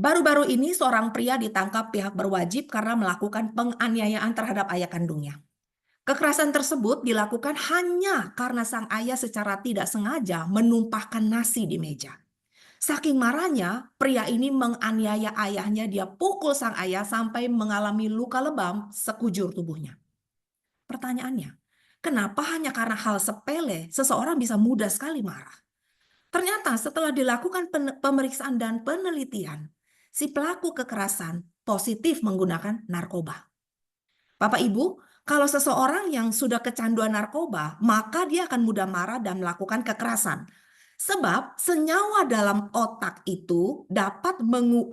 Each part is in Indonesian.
Baru-baru ini seorang pria ditangkap pihak berwajib karena melakukan penganiayaan terhadap ayah kandungnya. Kekerasan tersebut dilakukan hanya karena sang ayah secara tidak sengaja menumpahkan nasi di meja. Saking marahnya, pria ini menganiaya ayahnya. Dia pukul sang ayah sampai mengalami luka lebam sekujur tubuhnya. Pertanyaannya, kenapa hanya karena hal sepele seseorang bisa mudah sekali marah? Ternyata setelah dilakukan pemeriksaan dan penelitian, si pelaku kekerasan positif menggunakan narkoba. Bapak Ibu, kalau seseorang yang sudah kecanduan narkoba, maka dia akan mudah marah dan melakukan kekerasan. Sebab senyawa dalam otak itu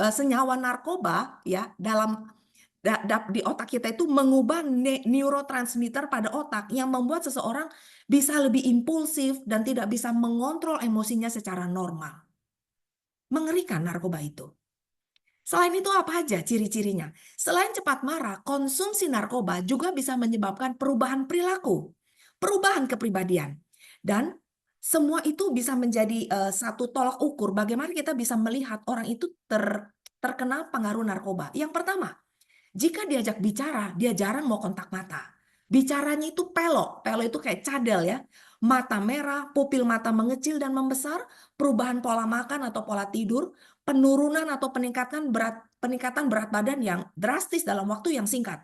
senyawa narkoba ya di otak kita itu mengubah neurotransmitter pada otak yang membuat seseorang bisa lebih impulsif dan tidak bisa mengontrol emosinya secara normal. Mengerikan narkoba itu. Selain itu apa aja ciri-cirinya? Selain cepat marah, konsumsi narkoba juga bisa menyebabkan perubahan perilaku, perubahan kepribadian. Dan semua itu bisa menjadi satu tolak ukur bagaimana kita bisa melihat orang itu terkena pengaruh narkoba. Yang pertama, jika diajak bicara, dia jarang mau kontak mata. Bicaranya itu pelok. Pelok itu kayak cadel ya. Mata merah, pupil mata mengecil dan membesar, perubahan pola makan atau pola tidur, penurunan atau peningkatan berat badan yang drastis dalam waktu yang singkat.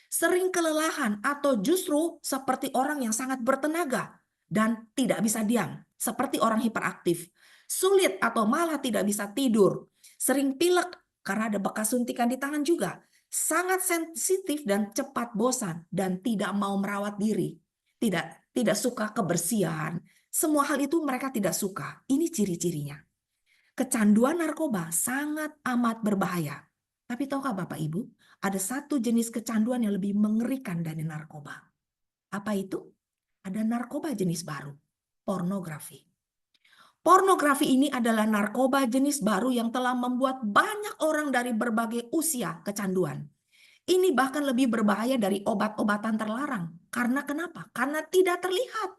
Sering kelelahan atau justru seperti orang yang sangat bertenaga dan tidak bisa diam, seperti orang hiperaktif. Sulit atau malah tidak bisa tidur. Sering pilek karena ada bekas suntikan di tangan juga. Sangat sensitif dan cepat bosan dan tidak mau merawat diri. Tidak suka kebersihan. Semua hal itu mereka tidak suka. Ini ciri-cirinya. Kecanduan narkoba sangat amat berbahaya. Tapi tahukah Bapak Ibu, ada satu jenis kecanduan yang lebih mengerikan dari narkoba. Apa itu? Ada narkoba jenis baru, pornografi. Pornografi ini adalah narkoba jenis baru yang telah membuat banyak orang dari berbagai usia kecanduan. Ini bahkan lebih berbahaya dari obat-obatan terlarang. Karena kenapa? Karena tidak terlihat.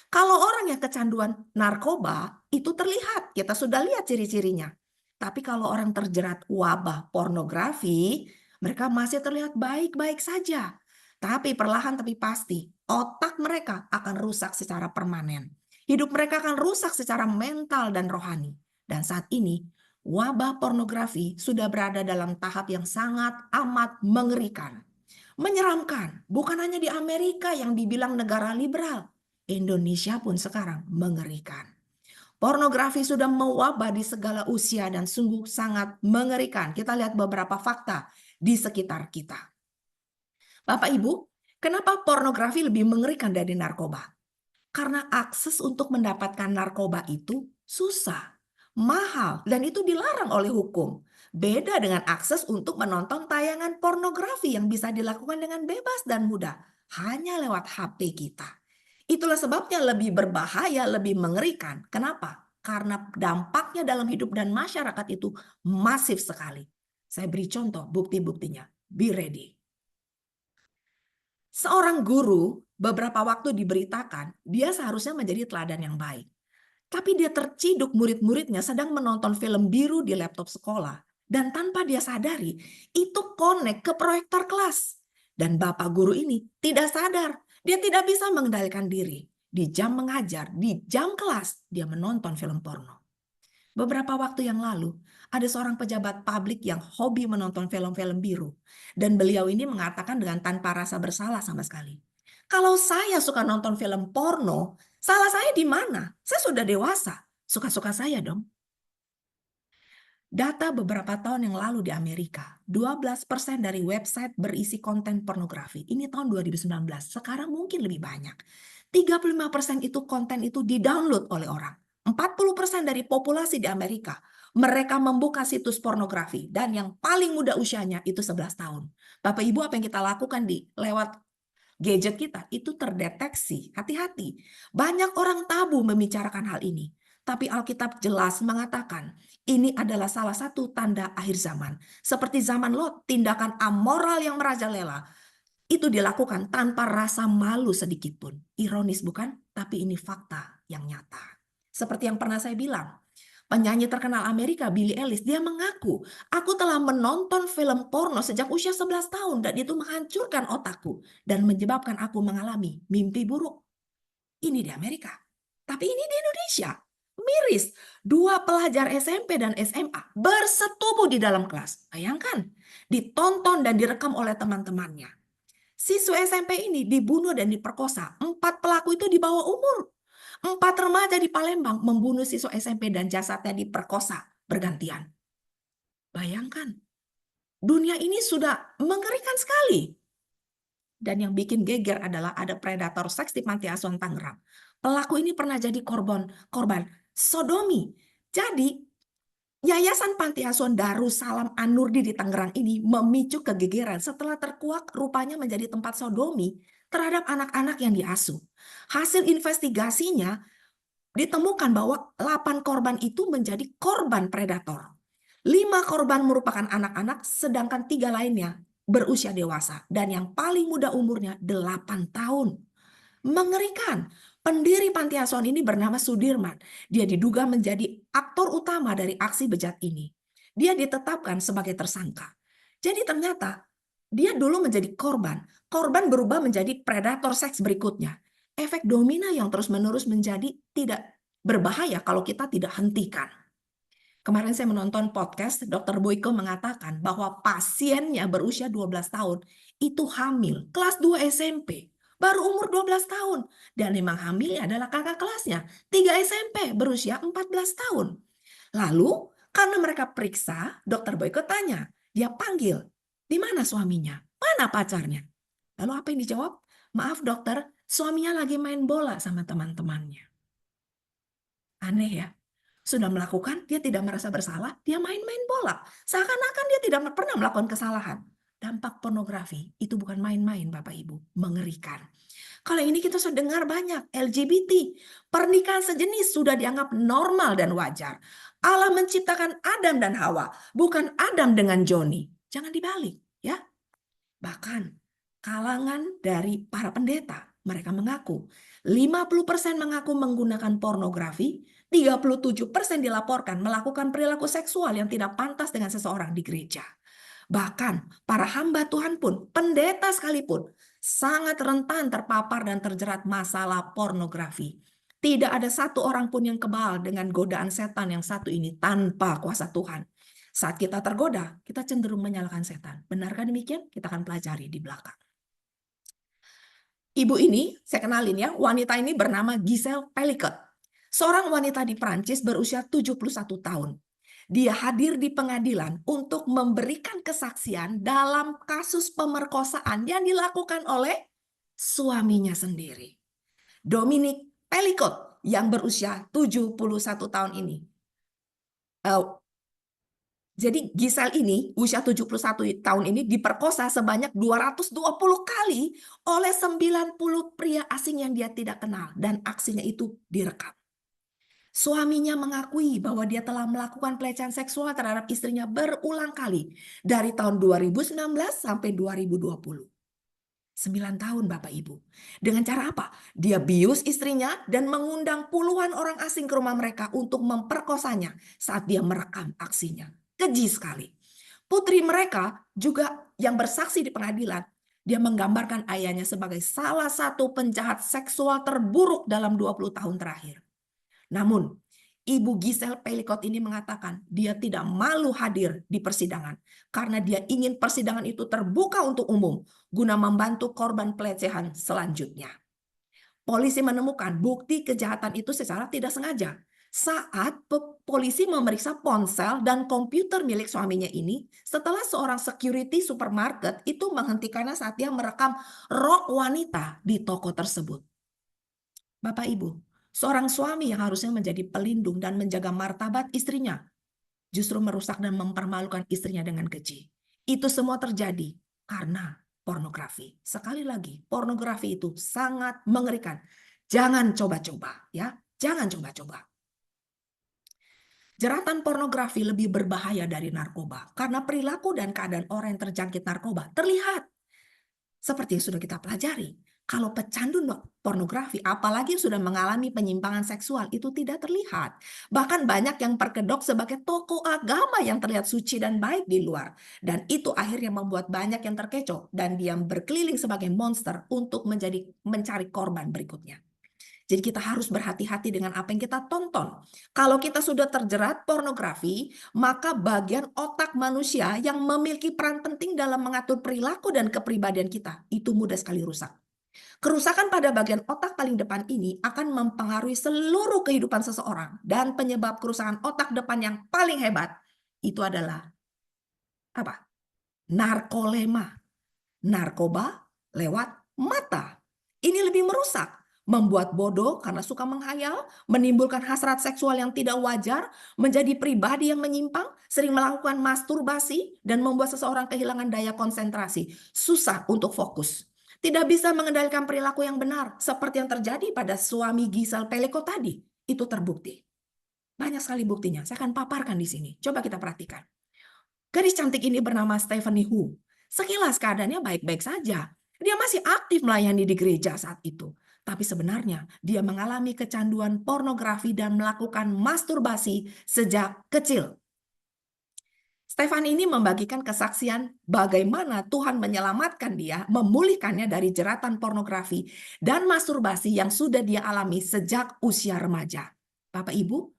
Kalau orang yang kecanduan narkoba, itu terlihat. Kita sudah lihat ciri-cirinya. Tapi kalau orang terjerat wabah pornografi, mereka masih terlihat baik-baik saja. Tapi perlahan tapi pasti, otak mereka akan rusak secara permanen. Hidup mereka akan rusak secara mental dan rohani. Dan saat ini, wabah pornografi sudah berada dalam tahap yang sangat amat mengerikan. Menyeramkan, bukan hanya di Amerika yang dibilang negara liberal. Indonesia pun sekarang mengerikan. Pornografi sudah mewabah di segala usia dan sungguh sangat mengerikan. Kita lihat beberapa fakta di sekitar kita. Bapak Ibu, kenapa pornografi lebih mengerikan dari narkoba? Karena akses untuk mendapatkan narkoba itu susah, mahal, dan itu dilarang oleh hukum. Beda dengan akses untuk menonton tayangan pornografi yang bisa dilakukan dengan bebas dan mudah, hanya lewat HP kita. Itulah sebabnya lebih berbahaya, lebih mengerikan. Kenapa? Karena dampaknya dalam hidup dan masyarakat itu masif sekali. Saya beri contoh bukti-buktinya. Be ready. Seorang guru beberapa waktu diberitakan dia seharusnya menjadi teladan yang baik. Tapi dia terciduk murid-muridnya sedang menonton film biru di laptop sekolah. Dan tanpa dia sadari, itu connect ke proyektor kelas. Dan bapak guru ini tidak sadar. Dia tidak bisa mengendalikan diri. Di jam mengajar, di jam kelas, dia menonton film porno. Beberapa waktu yang lalu, ada seorang pejabat publik yang hobi menonton film-film biru. Dan beliau ini mengatakan dengan tanpa rasa bersalah sama sekali. Kalau saya suka nonton film porno, salah saya di mana? Saya sudah dewasa. Suka-suka saya dong. Data beberapa tahun yang lalu di Amerika, 12% dari website berisi konten pornografi. Ini tahun 2019, sekarang mungkin lebih banyak. 35% itu konten itu di-download oleh orang. 40% dari populasi di Amerika, mereka membuka situs pornografi. Dan yang paling muda usianya itu 11 tahun. Bapak Ibu, apa yang kita lakukan lewat gadget kita itu terdeteksi. Hati-hati. Banyak orang tabu membicarakan hal ini. Tapi Alkitab jelas mengatakan ini adalah salah satu tanda akhir zaman. Seperti zaman Lot, tindakan amoral yang merajalela itu dilakukan tanpa rasa malu sedikit pun. Ironis bukan? Tapi ini fakta yang nyata. Seperti yang pernah saya bilang, Penyanyi terkenal Amerika, Billie Eilish, dia mengaku, aku telah menonton film porno sejak usia 11 tahun dan itu menghancurkan otakku dan menyebabkan aku mengalami mimpi buruk. Ini di Amerika. Tapi ini di Indonesia. Miris, dua pelajar SMP dan SMA bersetubuh di dalam kelas. Bayangkan, ditonton dan direkam oleh teman-temannya. Siswa SMP ini dibunuh dan diperkosa. 4 pelaku itu di bawah umur. 4 remaja di Palembang membunuh siswa SMP dan jasadnya diperkosa bergantian. Bayangkan, dunia ini sudah mengerikan sekali. Dan yang bikin geger adalah ada predator seks di Panti Asuhan Tangerang. Pelaku ini pernah jadi korban sodomi. Jadi, Yayasan Panti Asuhan Darussalam An-Nurdi di Tangerang ini memicu kegegeran setelah terkuak rupanya menjadi tempat sodomi terhadap anak-anak yang diasuh. Hasil investigasinya ditemukan bahwa 8 korban itu menjadi korban predator. 5 korban merupakan anak-anak, sedangkan 3 lainnya berusia dewasa. Dan yang paling muda umurnya 8 tahun. Mengerikan. Pendiri panti asuhan ini bernama Sudirman. Dia diduga menjadi aktor utama dari aksi bejat ini. Dia ditetapkan sebagai tersangka. Jadi ternyata dia dulu menjadi korban. Korban berubah menjadi predator seks berikutnya. Efek domino yang terus-menerus menjadi tidak berbahaya kalau kita tidak hentikan. Kemarin saya menonton podcast, Dr. Boyko mengatakan bahwa pasiennya berusia 12 tahun itu hamil, kelas 2 SMP, baru umur 12 tahun. Dan memang hamilnya adalah kakak kelasnya, 3 SMP, berusia 14 tahun. Lalu, karena mereka periksa, Dr. Boyko tanya, dia panggil, di mana suaminya? Mana pacarnya? Lalu apa yang dijawab? Maaf dokter, suaminya lagi main bola sama teman-temannya. Aneh ya? Sudah melakukan, dia tidak merasa bersalah, dia main-main bola. Seakan-akan dia tidak pernah melakukan kesalahan. Dampak pornografi itu bukan main-main Bapak Ibu, mengerikan. Kalau ini kita sudah dengar banyak, LGBT, pernikahan sejenis sudah dianggap normal dan wajar. Allah menciptakan Adam dan Hawa, bukan Adam dengan Joni. Jangan dibalik, ya. Bahkan kalangan dari para pendeta, mereka mengaku 50% mengaku menggunakan pornografi, 37% dilaporkan melakukan perilaku seksual yang tidak pantas dengan seseorang di gereja. Bahkan para hamba Tuhan pun, pendeta sekalipun, sangat rentan terpapar dan terjerat masalah pornografi. Tidak ada satu orang pun yang kebal dengan godaan setan yang satu ini tanpa kuasa Tuhan. Saat kita tergoda, kita cenderung menyalahkan setan. Benarkah demikian? Kita akan pelajari di belakang. Ibu ini, saya kenalin ya, wanita ini bernama Giselle Pelicot. Seorang wanita di Prancis berusia 71 tahun. Dia hadir di pengadilan untuk memberikan kesaksian dalam kasus pemerkosaan yang dilakukan oleh suaminya sendiri. Dominique Pelicot yang berusia 71 tahun ini. Jadi Giselle ini, usia 71 tahun ini diperkosa sebanyak 220 kali oleh 90 pria asing yang dia tidak kenal. Dan aksinya itu direkam. Suaminya mengakui bahwa dia telah melakukan pelecehan seksual terhadap istrinya berulang kali. Dari tahun 2019 sampai 2020. 9 tahun Bapak Ibu. Dengan cara apa? Dia bius istrinya dan mengundang puluhan orang asing ke rumah mereka untuk memperkosanya saat dia merekam aksinya. Keji sekali. Putri mereka juga yang bersaksi di pengadilan, dia menggambarkan ayahnya sebagai salah satu penjahat seksual terburuk dalam 20 tahun terakhir. Namun, Ibu Giselle Pelicot ini mengatakan dia tidak malu hadir di persidangan karena dia ingin persidangan itu terbuka untuk umum guna membantu korban pelecehan selanjutnya. Polisi menemukan bukti kejahatan itu secara tidak sengaja. Saat polisi memeriksa ponsel dan komputer milik suaminya ini setelah seorang security supermarket itu menghentikannya saat dia merekam rok wanita di toko tersebut. Bapak Ibu, seorang suami yang harusnya menjadi pelindung dan menjaga martabat istrinya justru merusak dan mempermalukan istrinya dengan keji. Itu semua terjadi karena pornografi. Sekali lagi, pornografi itu sangat mengerikan. Jangan coba-coba, ya. Jangan coba-coba. Jeratan pornografi lebih berbahaya dari narkoba karena perilaku dan keadaan orang yang terjangkit narkoba terlihat seperti yang sudah kita pelajari. Kalau pecandu pornografi, apalagi yang sudah mengalami penyimpangan seksual, itu tidak terlihat. Bahkan banyak yang berkedok sebagai tokoh agama yang terlihat suci dan baik di luar. Dan itu akhirnya membuat banyak yang terkecoh dan dia berkeliling sebagai monster untuk mencari korban berikutnya. Jadi kita harus berhati-hati dengan apa yang kita tonton. Kalau kita sudah terjerat pornografi, maka bagian otak manusia yang memiliki peran penting dalam mengatur perilaku dan kepribadian kita, itu mudah sekali rusak. Kerusakan pada bagian otak paling depan ini akan mempengaruhi seluruh kehidupan seseorang. Dan penyebab kerusakan otak depan yang paling hebat, itu adalah apa? Narkolema. Narkoba lewat mata. Ini lebih merusak, membuat bodoh karena suka menghayal, menimbulkan hasrat seksual yang tidak wajar, menjadi pribadi yang menyimpang, sering melakukan masturbasi, dan membuat seseorang kehilangan daya konsentrasi, susah untuk fokus. Tidak bisa mengendalikan perilaku yang benar, seperti yang terjadi pada suami Giselle Peleko tadi. Itu terbukti. Banyak sekali buktinya, saya akan paparkan di sini. Coba kita perhatikan. Gadis cantik ini bernama Stephanie Hu. Sekilas keadaannya baik-baik saja. Dia masih aktif melayani di gereja saat itu. Tapi sebenarnya dia mengalami kecanduan pornografi dan melakukan masturbasi sejak kecil. Stephanie ini membagikan kesaksian bagaimana Tuhan menyelamatkan dia, memulihkannya dari jeratan pornografi dan masturbasi yang sudah dia alami sejak usia remaja. Bapak Ibu,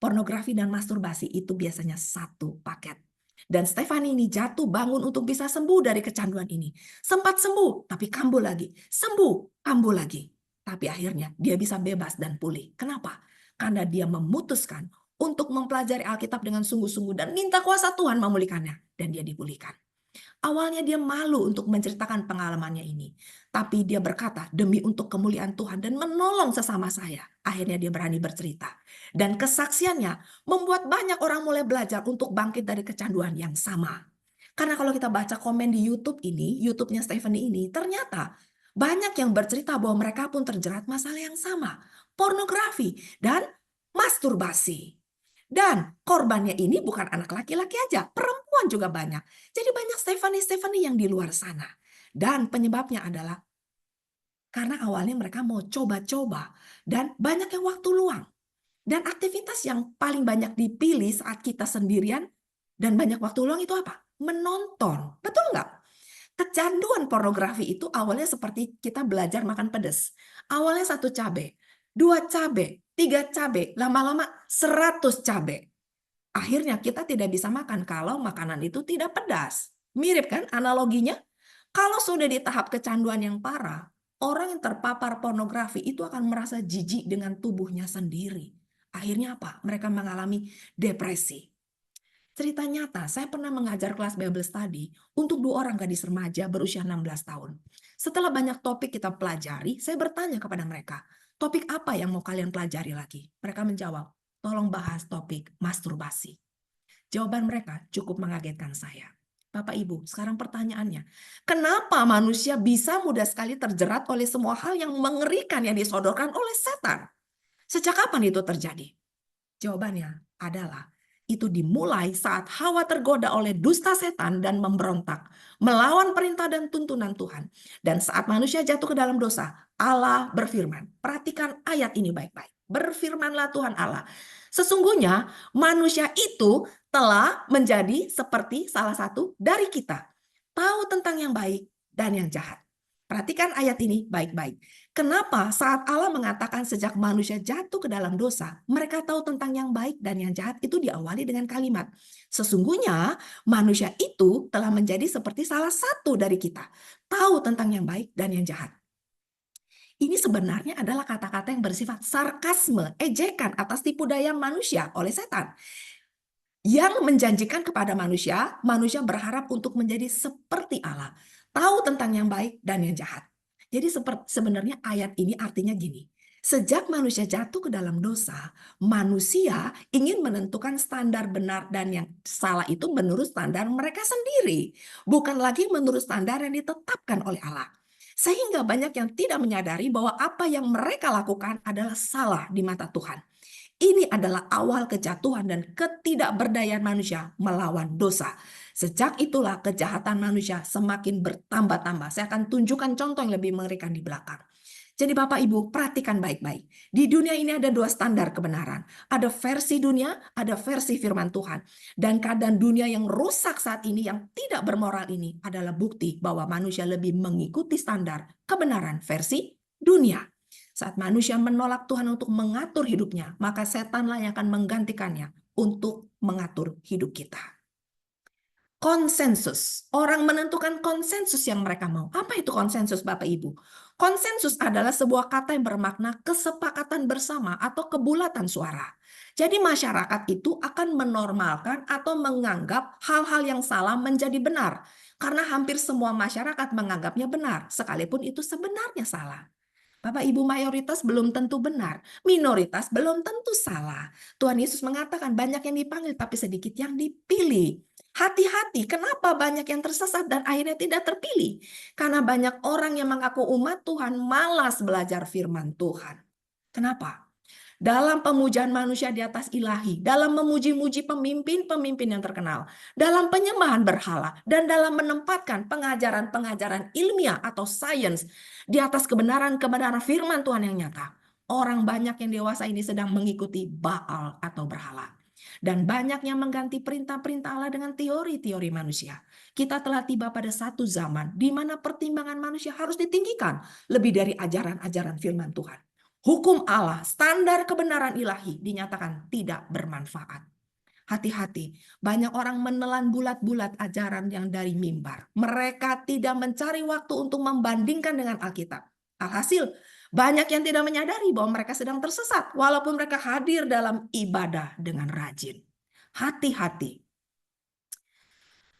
pornografi dan masturbasi itu biasanya satu paket. Dan Stephanie ini jatuh bangun untuk bisa sembuh dari kecanduan ini. Sempat sembuh, tapi kambuh lagi. Sembuh, kambuh lagi. Tapi akhirnya dia bisa bebas dan pulih. Kenapa? Karena dia memutuskan untuk mempelajari Alkitab dengan sungguh-sungguh dan minta kuasa Tuhan memulihkannya. Dan dia dipulihkan. Awalnya dia malu untuk menceritakan pengalamannya ini. Tapi dia berkata, demi untuk kemuliaan Tuhan dan menolong sesama saya. Akhirnya dia berani bercerita. Dan kesaksiannya membuat banyak orang mulai belajar untuk bangkit dari kecanduan yang sama. Karena kalau kita baca komen di YouTube ini, YouTube-nya Stephanie ini, ternyata banyak yang bercerita bahwa mereka pun terjerat masalah yang sama. Pornografi dan masturbasi. Dan korbannya ini bukan anak laki-laki aja, perempuan juga banyak. Jadi banyak Stephanie yang di luar sana. Dan penyebabnya adalah karena awalnya mereka mau coba-coba dan banyak yang waktu luang. Dan aktivitas yang paling banyak dipilih saat kita sendirian dan banyak waktu luang itu apa? Menonton. Betul nggak? Kecanduan pornografi itu awalnya seperti kita belajar makan pedas. Awalnya 1 cabai, 2 cabai, 3 cabai, lama-lama 100 cabai. Akhirnya kita tidak bisa makan kalau makanan itu tidak pedas. Mirip kan analoginya? Kalau sudah di tahap kecanduan yang parah, orang yang terpapar pornografi itu akan merasa jijik dengan tubuhnya sendiri. Akhirnya apa? Mereka mengalami depresi. Cerita nyata, saya pernah mengajar kelas Bible Study untuk 2 orang gadis remaja berusia 16 tahun. Setelah banyak topik kita pelajari, saya bertanya kepada mereka, topik apa yang mau kalian pelajari lagi? Mereka menjawab, tolong bahas topik masturbasi. Jawaban mereka cukup mengagetkan saya. Bapak Ibu, sekarang pertanyaannya, kenapa manusia bisa mudah sekali terjerat oleh semua hal yang mengerikan yang disodorkan oleh setan? Sejak kapan itu terjadi? Jawabannya adalah itu dimulai saat Hawa tergoda oleh dusta setan dan memberontak, melawan perintah dan tuntunan Tuhan. Dan saat manusia jatuh ke dalam dosa, Allah berfirman. Perhatikan ayat ini baik-baik. Berfirmanlah Tuhan Allah. Sesungguhnya manusia itu telah menjadi seperti salah satu dari kita. Tahu tentang yang baik dan yang jahat. Perhatikan ayat ini baik-baik. Kenapa saat Allah mengatakan sejak manusia jatuh ke dalam dosa, mereka tahu tentang yang baik dan yang jahat itu diawali dengan kalimat. Sesungguhnya manusia itu telah menjadi seperti salah satu dari kita. Tahu tentang yang baik dan yang jahat. Ini sebenarnya adalah kata-kata yang bersifat sarkasme, ejekan atas tipu daya manusia oleh setan. Yang menjanjikan kepada manusia, manusia berharap untuk menjadi seperti Allah. Tahu tentang yang baik dan yang jahat. Jadi sebenarnya ayat ini artinya gini. Sejak manusia jatuh ke dalam dosa, manusia ingin menentukan standar benar dan yang salah itu menurut standar mereka sendiri. Bukan lagi menurut standar yang ditetapkan oleh Allah. Sehingga banyak yang tidak menyadari bahwa apa yang mereka lakukan adalah salah di mata Tuhan. Ini adalah awal kejatuhan dan ketidakberdayaan manusia melawan dosa. Sejak itulah kejahatan manusia semakin bertambah-tambah. Saya akan tunjukkan contoh yang lebih mengerikan di belakang. Jadi Bapak Ibu perhatikan baik-baik. Di dunia ini ada dua standar kebenaran. Ada versi dunia, ada versi firman Tuhan. Dan keadaan dunia yang rusak saat ini, yang tidak bermoral ini adalah bukti bahwa manusia lebih mengikuti standar kebenaran versi dunia. Saat manusia menolak Tuhan untuk mengatur hidupnya, maka setanlah yang akan menggantikannya untuk mengatur hidup kita. Konsensus. Orang menentukan konsensus yang mereka mau. Apa itu konsensus, Bapak Ibu? Konsensus adalah sebuah kata yang bermakna kesepakatan bersama atau kebulatan suara. Jadi masyarakat itu akan menormalkan atau menganggap hal-hal yang salah menjadi benar. Karena hampir semua masyarakat menganggapnya benar, sekalipun itu sebenarnya salah. Bapak Ibu, mayoritas belum tentu benar, minoritas belum tentu salah. Tuhan Yesus mengatakan banyak yang dipanggil tapi sedikit yang dipilih. Hati-hati, kenapa banyak yang tersesat dan akhirnya tidak terpilih? Karena banyak orang yang mengaku umat Tuhan malas belajar firman Tuhan. Kenapa? Dalam pemujaan manusia di atas ilahi, dalam memuji-muji pemimpin-pemimpin yang terkenal, dalam penyembahan berhala, dan dalam menempatkan pengajaran-pengajaran ilmiah atau sains di atas kebenaran-kebenaran firman Tuhan yang nyata. Orang banyak yang dewasa ini sedang mengikuti Baal atau berhala. Dan banyak yang mengganti perintah-perintah Allah dengan teori-teori manusia. Kita telah tiba pada satu zaman di mana pertimbangan manusia harus ditinggikan lebih dari ajaran-ajaran firman Tuhan. Hukum Allah, standar kebenaran ilahi dinyatakan tidak bermanfaat. Hati-hati, banyak orang menelan bulat-bulat ajaran yang dari mimbar. Mereka tidak mencari waktu untuk membandingkan dengan Alkitab. Alhasil, banyak yang tidak menyadari bahwa mereka sedang tersesat walaupun mereka hadir dalam ibadah dengan rajin. Hati-hati.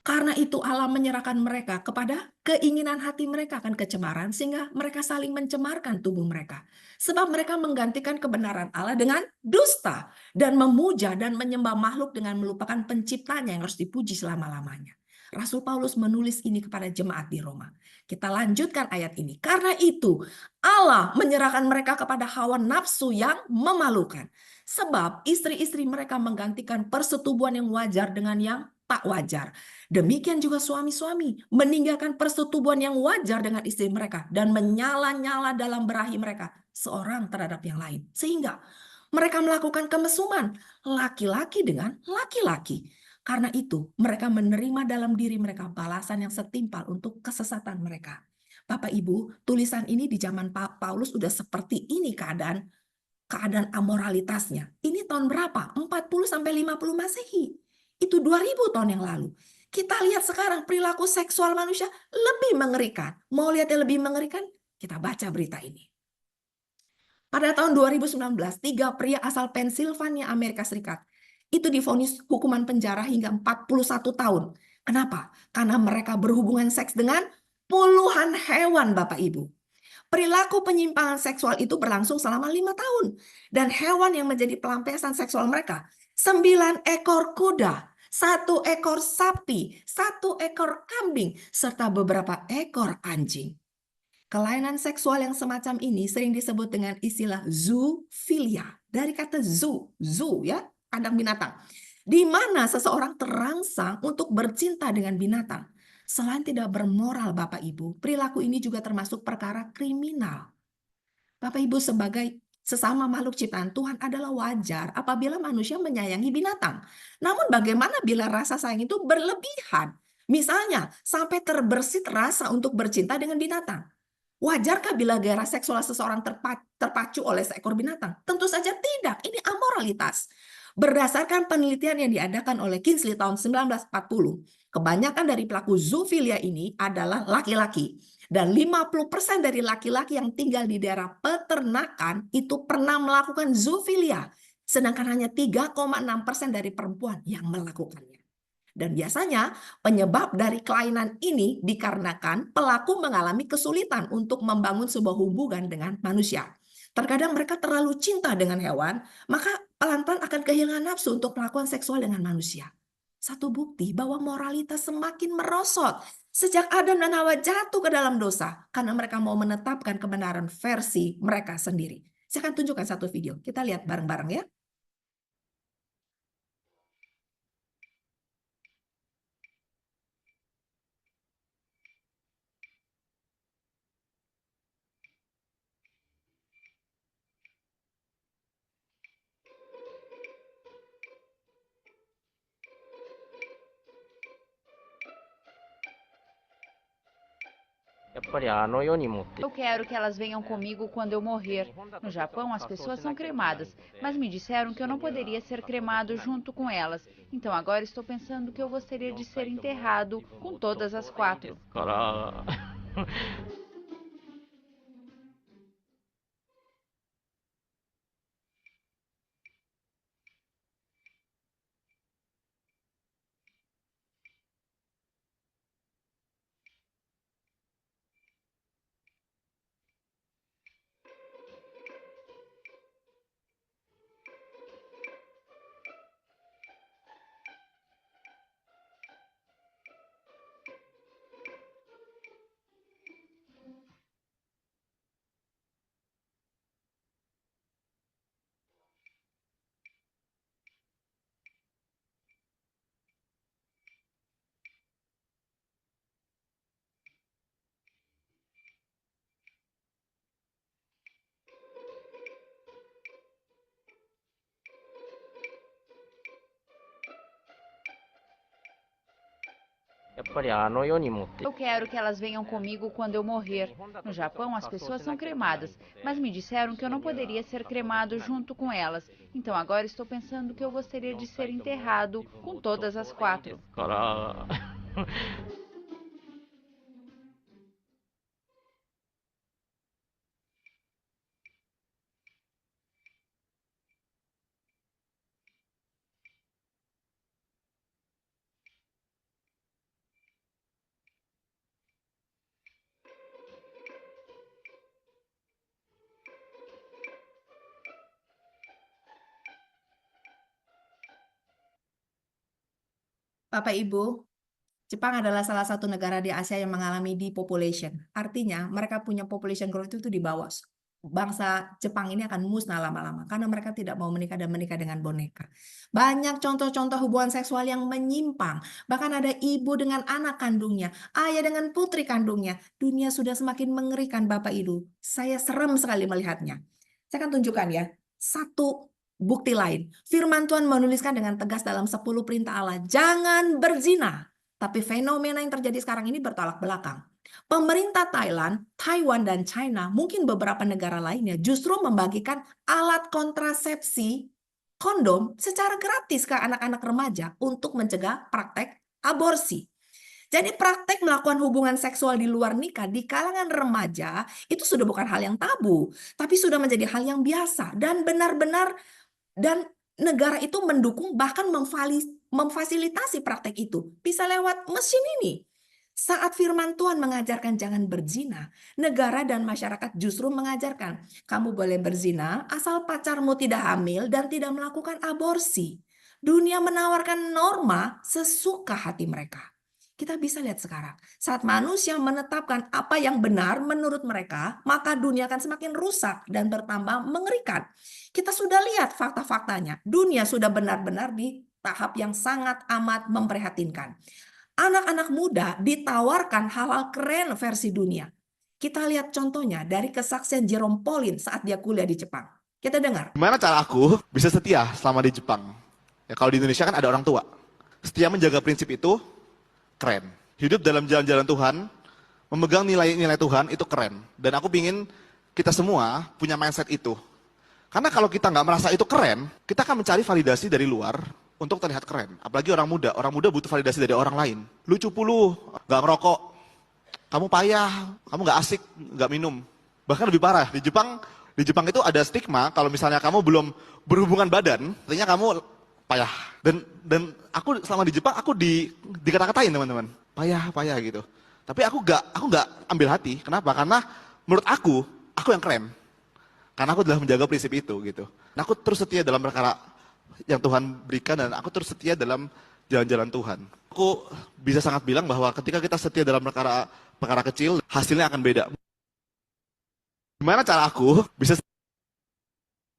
Karena itu Allah menyerahkan mereka kepada keinginan hati mereka akan kecemaran sehingga mereka saling mencemarkan tubuh mereka. Sebab mereka menggantikan kebenaran Allah dengan dusta dan memuja dan menyembah makhluk dengan melupakan penciptanya yang harus dipuji selama-lamanya. Rasul Paulus menulis ini kepada jemaat di Roma. Kita lanjutkan ayat ini. Karena itu Allah menyerahkan mereka kepada hawa nafsu yang memalukan. Sebab istri-istri mereka menggantikan persetubuhan yang wajar dengan yang tak wajar. Demikian juga suami-suami meninggalkan persetubuhan yang wajar dengan istri mereka dan menyala-nyala dalam berahi mereka seorang terhadap yang lain. Sehingga mereka melakukan kemesuman laki-laki dengan laki-laki. Karena itu mereka menerima dalam diri mereka balasan yang setimpal untuk kesesatan mereka. Bapak Ibu, tulisan ini di zaman Paulus sudah seperti ini keadaan amoralitasnya. Ini tahun berapa? 40 sampai 50 Masehi. Itu 2000 tahun yang lalu. Kita lihat sekarang perilaku seksual manusia lebih mengerikan. Mau lihat yang lebih mengerikan? Kita baca berita ini. Pada tahun 2019, 3 pria asal Pennsylvania, Amerika Serikat, itu divonis hukuman penjara hingga 41 tahun. Kenapa? Karena mereka berhubungan seks dengan puluhan hewan, Bapak Ibu. Perilaku penyimpangan seksual itu berlangsung selama 5 tahun. Dan hewan yang menjadi pelampiasan seksual mereka, 9 ekor kuda, 1 ekor sapi, 1 ekor kambing, serta beberapa ekor anjing. Kelainan seksual yang semacam ini sering disebut dengan istilah zoofilia. Dari kata zoo ya, kandang binatang. Di mana seseorang terangsang untuk bercinta dengan binatang. Selain tidak bermoral Bapak Ibu, perilaku ini juga termasuk perkara kriminal. Bapak Ibu, sebagai sesama makhluk ciptaan Tuhan adalah wajar apabila manusia menyayangi binatang. Namun bagaimana bila rasa sayang itu berlebihan? Misalnya sampai terbersit rasa untuk bercinta dengan binatang. Wajarkah bila gairah seksual seseorang terpacu oleh seekor binatang? Tentu saja tidak. Ini amoralitas. Berdasarkan penelitian yang diadakan oleh Kinsley tahun 1940, kebanyakan dari pelaku zoofilia ini adalah laki-laki. Dan 50% dari laki-laki yang tinggal di daerah peternakan itu pernah melakukan zoofilia. Sedangkan hanya 3,6% dari perempuan yang melakukannya. Dan biasanya penyebab dari kelainan ini dikarenakan pelaku mengalami kesulitan untuk membangun sebuah hubungan dengan manusia. Terkadang mereka terlalu cinta dengan hewan, maka pelan-pelan akan kehilangan nafsu untuk melakukan seksual dengan manusia. Satu bukti bahwa moralitas semakin merosot sejak Adam dan Hawa jatuh ke dalam dosa karena mereka mau menetapkan kebenaran versi mereka sendiri. Saya akan tunjukkan satu video. Kita lihat bareng-bareng ya. Eu quero que elas venham comigo quando eu morrer. No Japão, as pessoas são cremadas, mas me disseram que eu não poderia ser cremado junto com elas. Então agora estou pensando que eu gostaria de ser enterrado com todas as quatro. Eu quero que elas venham comigo quando eu morrer. No Japão, as pessoas são cremadas, mas me disseram que eu não poderia ser cremado junto com elas. Então agora estou pensando que eu gostaria de ser enterrado com todas as quatro. Bapak Ibu, Jepang adalah salah satu negara di Asia yang mengalami depopulation. Artinya, mereka punya population growth itu di bawah. Bangsa Jepang ini akan musnah lama-lama karena mereka tidak mau menikah dan menikah dengan boneka. Banyak contoh-contoh hubungan seksual yang menyimpang. Bahkan ada ibu dengan anak kandungnya, ayah dengan putri kandungnya. Dunia sudah semakin mengerikan, Bapak Ibu. Saya serem sekali melihatnya. Saya akan tunjukkan ya. Satu bukti lain. Firman Tuhan menuliskan dengan tegas dalam 10 perintah Allah. Jangan berzina. Tapi fenomena yang terjadi sekarang ini bertolak belakang. Pemerintah Thailand, Taiwan, dan China, mungkin beberapa negara lainnya justru membagikan alat kontrasepsi kondom secara gratis ke anak-anak remaja untuk mencegah praktek aborsi. Jadi praktek melakukan hubungan seksual di luar nikah di kalangan remaja itu sudah bukan hal yang tabu, tapi sudah menjadi hal yang biasa dan benar-benar dan negara itu mendukung bahkan memfasilitasi praktek itu. Bisa lewat mesin ini. Saat firman Tuhan mengajarkan jangan berzina, negara dan masyarakat justru mengajarkan kamu boleh berzina asal pacarmu tidak hamil dan tidak melakukan aborsi. Dunia menawarkan norma sesuka hati mereka. Kita bisa lihat sekarang, saat manusia menetapkan apa yang benar menurut mereka, maka dunia akan semakin rusak dan bertambah mengerikan. Kita sudah lihat fakta-faktanya. Dunia sudah benar-benar di tahap yang sangat amat memprihatinkan. Anak-anak muda ditawarkan hal-hal keren versi dunia. Kita lihat contohnya dari kesaksian Jerome Pauline saat dia kuliah di Jepang. Kita dengar. Gimana cara aku bisa setia selama di Jepang? Ya, kalau di Indonesia kan ada orang tua. Setia menjaga prinsip itu keren. Hidup dalam jalan-jalan Tuhan, memegang nilai-nilai Tuhan itu keren. Dan aku pingin kita semua punya mindset itu. Karena kalau kita nggak merasa itu keren, kita akan mencari validasi dari luar untuk terlihat keren. Apalagi orang muda butuh validasi dari orang lain. Lucu puluh, nggak ngerokok, kamu payah, kamu nggak asik, nggak minum. Bahkan lebih parah, di Jepang itu ada stigma kalau misalnya kamu belum berhubungan badan, artinya kamu payah. Dan aku selama di Jepang aku dikata-katain teman-teman, payah gitu. Tapi aku nggak ambil hati. Kenapa? Karena menurut aku yang keren. Karena aku telah menjaga prinsip itu gitu. Nah, aku terus setia dalam perkara yang Tuhan berikan dan aku terus setia dalam jalan-jalan Tuhan. Aku bisa sangat bilang bahwa ketika kita setia dalam perkara kecil, hasilnya akan beda. Gimana cara aku bisa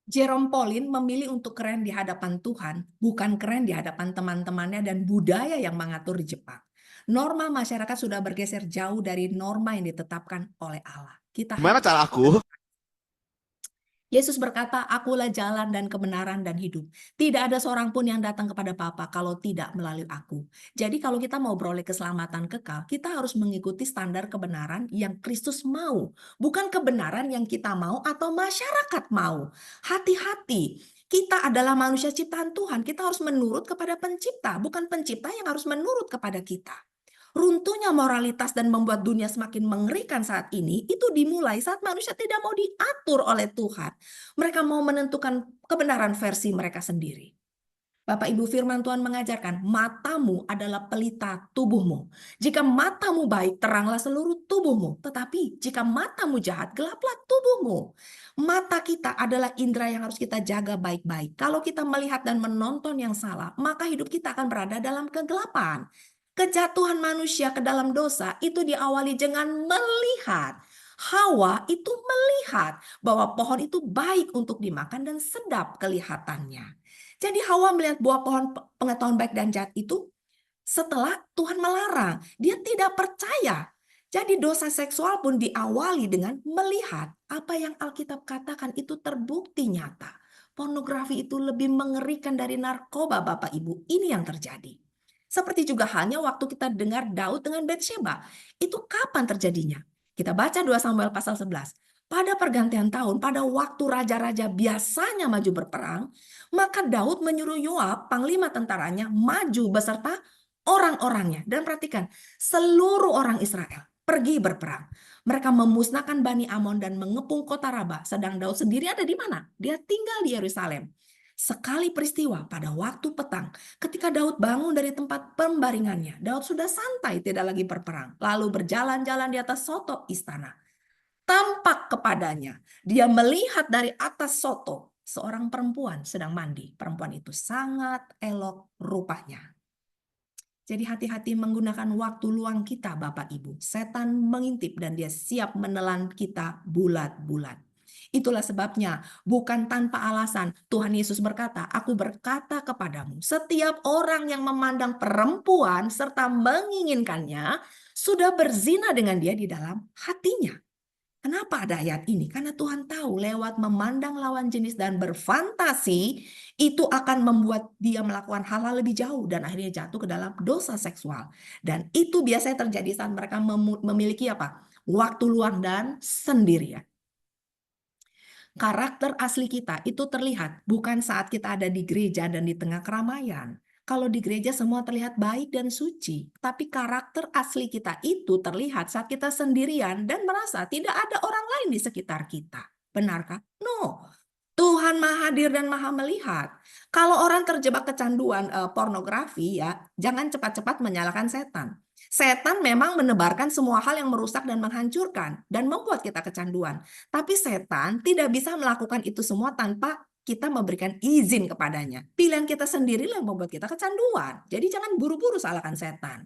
Jerome Pauline memilih untuk keren di hadapan Tuhan, bukan keren di hadapan teman-temannya dan budaya yang mengatur di Jepang. Norma masyarakat sudah bergeser jauh dari norma yang ditetapkan oleh Allah. Gimana cara aku Yesus berkata, "Akulah jalan dan kebenaran dan hidup. Tidak ada seorang pun yang datang kepada Bapa kalau tidak melalui aku." Jadi kalau kita mau beroleh keselamatan kekal, kita harus mengikuti standar kebenaran yang Kristus mau. Bukan kebenaran yang kita mau atau masyarakat mau. Hati-hati, kita adalah manusia ciptaan Tuhan. Kita harus menurut kepada pencipta, bukan pencipta yang harus menurut kepada kita. Runtuhnya moralitas dan membuat dunia semakin mengerikan saat ini, itu dimulai saat manusia tidak mau diatur oleh Tuhan. Mereka mau menentukan kebenaran versi mereka sendiri. Bapak Ibu, firman Tuhan mengajarkan, matamu adalah pelita tubuhmu. Jika matamu baik, teranglah seluruh tubuhmu. Tetapi jika matamu jahat, gelaplah tubuhmu. Mata kita adalah indera yang harus kita jaga baik-baik. Kalau kita melihat dan menonton yang salah, maka hidup kita akan berada dalam kegelapan. Kejatuhan manusia ke dalam dosa itu diawali dengan melihat. Hawa itu melihat bahwa pohon itu baik untuk dimakan dan sedap kelihatannya. Jadi Hawa melihat buah pohon pengetahuan baik dan jahat itu setelah Tuhan melarang. Dia tidak percaya. Jadi dosa seksual pun diawali dengan melihat. Apa yang Alkitab katakan itu terbukti nyata. Pornografi itu lebih mengerikan dari narkoba, Bapak Ibu. Ini yang terjadi. Seperti juga halnya waktu kita dengar Daud dengan Batsyeba. Itu kapan terjadinya? Kita baca 2 Samuel pasal 11. Pada pergantian tahun, pada waktu raja-raja biasanya maju berperang, maka Daud menyuruh Yoab, panglima tentaranya, maju beserta orang-orangnya. Dan perhatikan, seluruh orang Israel pergi berperang. Mereka memusnahkan Bani Amon dan mengepung kota Raba. Sedang Daud sendiri ada di mana? Dia tinggal di Yerusalem. Sekali peristiwa pada waktu petang, ketika Daud bangun dari tempat pembaringannya, Daud sudah santai, tidak lagi berperang. Lalu berjalan-jalan di atas soto istana. Tampak kepadanya, dia melihat dari atas soto, seorang perempuan sedang mandi. Perempuan itu sangat elok rupanya. Jadi hati-hati menggunakan waktu luang kita, Bapak Ibu. Setan mengintip dan dia siap menelan kita bulat-bulat. Itulah sebabnya bukan tanpa alasan Tuhan Yesus berkata, "Aku berkata kepadamu, setiap orang yang memandang perempuan serta menginginkannya sudah berzina dengan dia di dalam hatinya." Kenapa ada ayat ini? Karena Tuhan tahu lewat memandang lawan jenis dan berfantasi itu akan membuat dia melakukan hal-hal lebih jauh dan akhirnya jatuh ke dalam dosa seksual. Dan itu biasanya terjadi saat mereka memiliki apa? Waktu luang dan sendirian. Karakter asli kita itu terlihat bukan saat kita ada di gereja dan di tengah keramaian. Kalau di gereja semua terlihat baik dan suci, tapi karakter asli kita itu terlihat saat kita sendirian dan merasa tidak ada orang lain di sekitar kita. Benarkah? No. Tuhan Maha Hadir dan Maha Melihat. Kalau orang terjebak kecanduan pornografi ya, jangan cepat-cepat menyalahkan setan. Setan memang menebarkan semua hal yang merusak dan menghancurkan dan membuat kita kecanduan. Tapi setan tidak bisa melakukan itu semua tanpa kita memberikan izin kepadanya. Pilihan kita sendirilah yang membuat kita kecanduan. Jadi jangan buru-buru salahkan setan.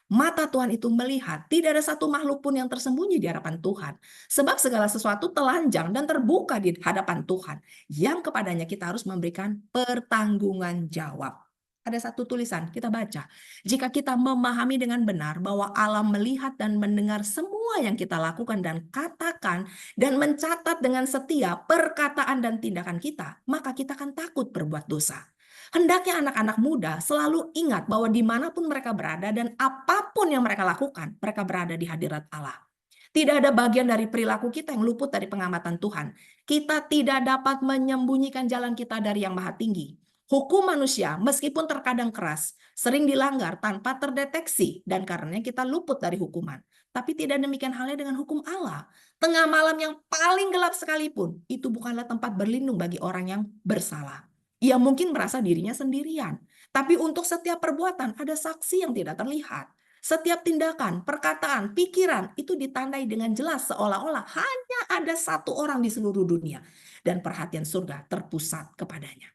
Mata Tuhan itu melihat, tidak ada satu makhluk pun yang tersembunyi di hadapan Tuhan. Sebab segala sesuatu telanjang dan terbuka di hadapan Tuhan. Yang kepadanya kita harus memberikan pertanggungan jawab. Ada satu tulisan, kita baca. Jika kita memahami dengan benar bahwa Allah melihat dan mendengar semua yang kita lakukan dan katakan, dan mencatat dengan setia perkataan dan tindakan kita, maka kita akan takut berbuat dosa. Hendaknya anak-anak muda selalu ingat bahwa dimanapun mereka berada dan apapun yang mereka lakukan, mereka berada di hadirat Allah. Tidak ada bagian dari perilaku kita yang luput dari pengamatan Tuhan. Kita tidak dapat menyembunyikan jalan kita dari Yang Maha Tinggi. Hukum manusia, meskipun terkadang keras, sering dilanggar tanpa terdeteksi dan karenanya kita luput dari hukuman. Tapi tidak demikian halnya dengan hukum Allah. Tengah malam yang paling gelap sekalipun, itu bukanlah tempat berlindung bagi orang yang bersalah. Ia mungkin merasa dirinya sendirian. Tapi untuk setiap perbuatan ada saksi yang tidak terlihat. Setiap tindakan, perkataan, pikiran itu ditandai dengan jelas seolah-olah hanya ada satu orang di seluruh dunia. Dan perhatian surga terpusat kepadanya.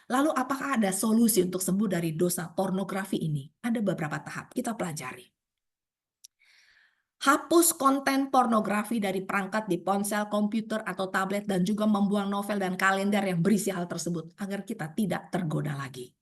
Lalu apakah ada solusi untuk sembuh dari dosa pornografi ini? Ada beberapa tahap, kita pelajari. Hapus konten pornografi dari perangkat di ponsel, komputer, atau tablet, dan juga membuang novel dan kalender yang berisi hal tersebut agar kita tidak tergoda lagi.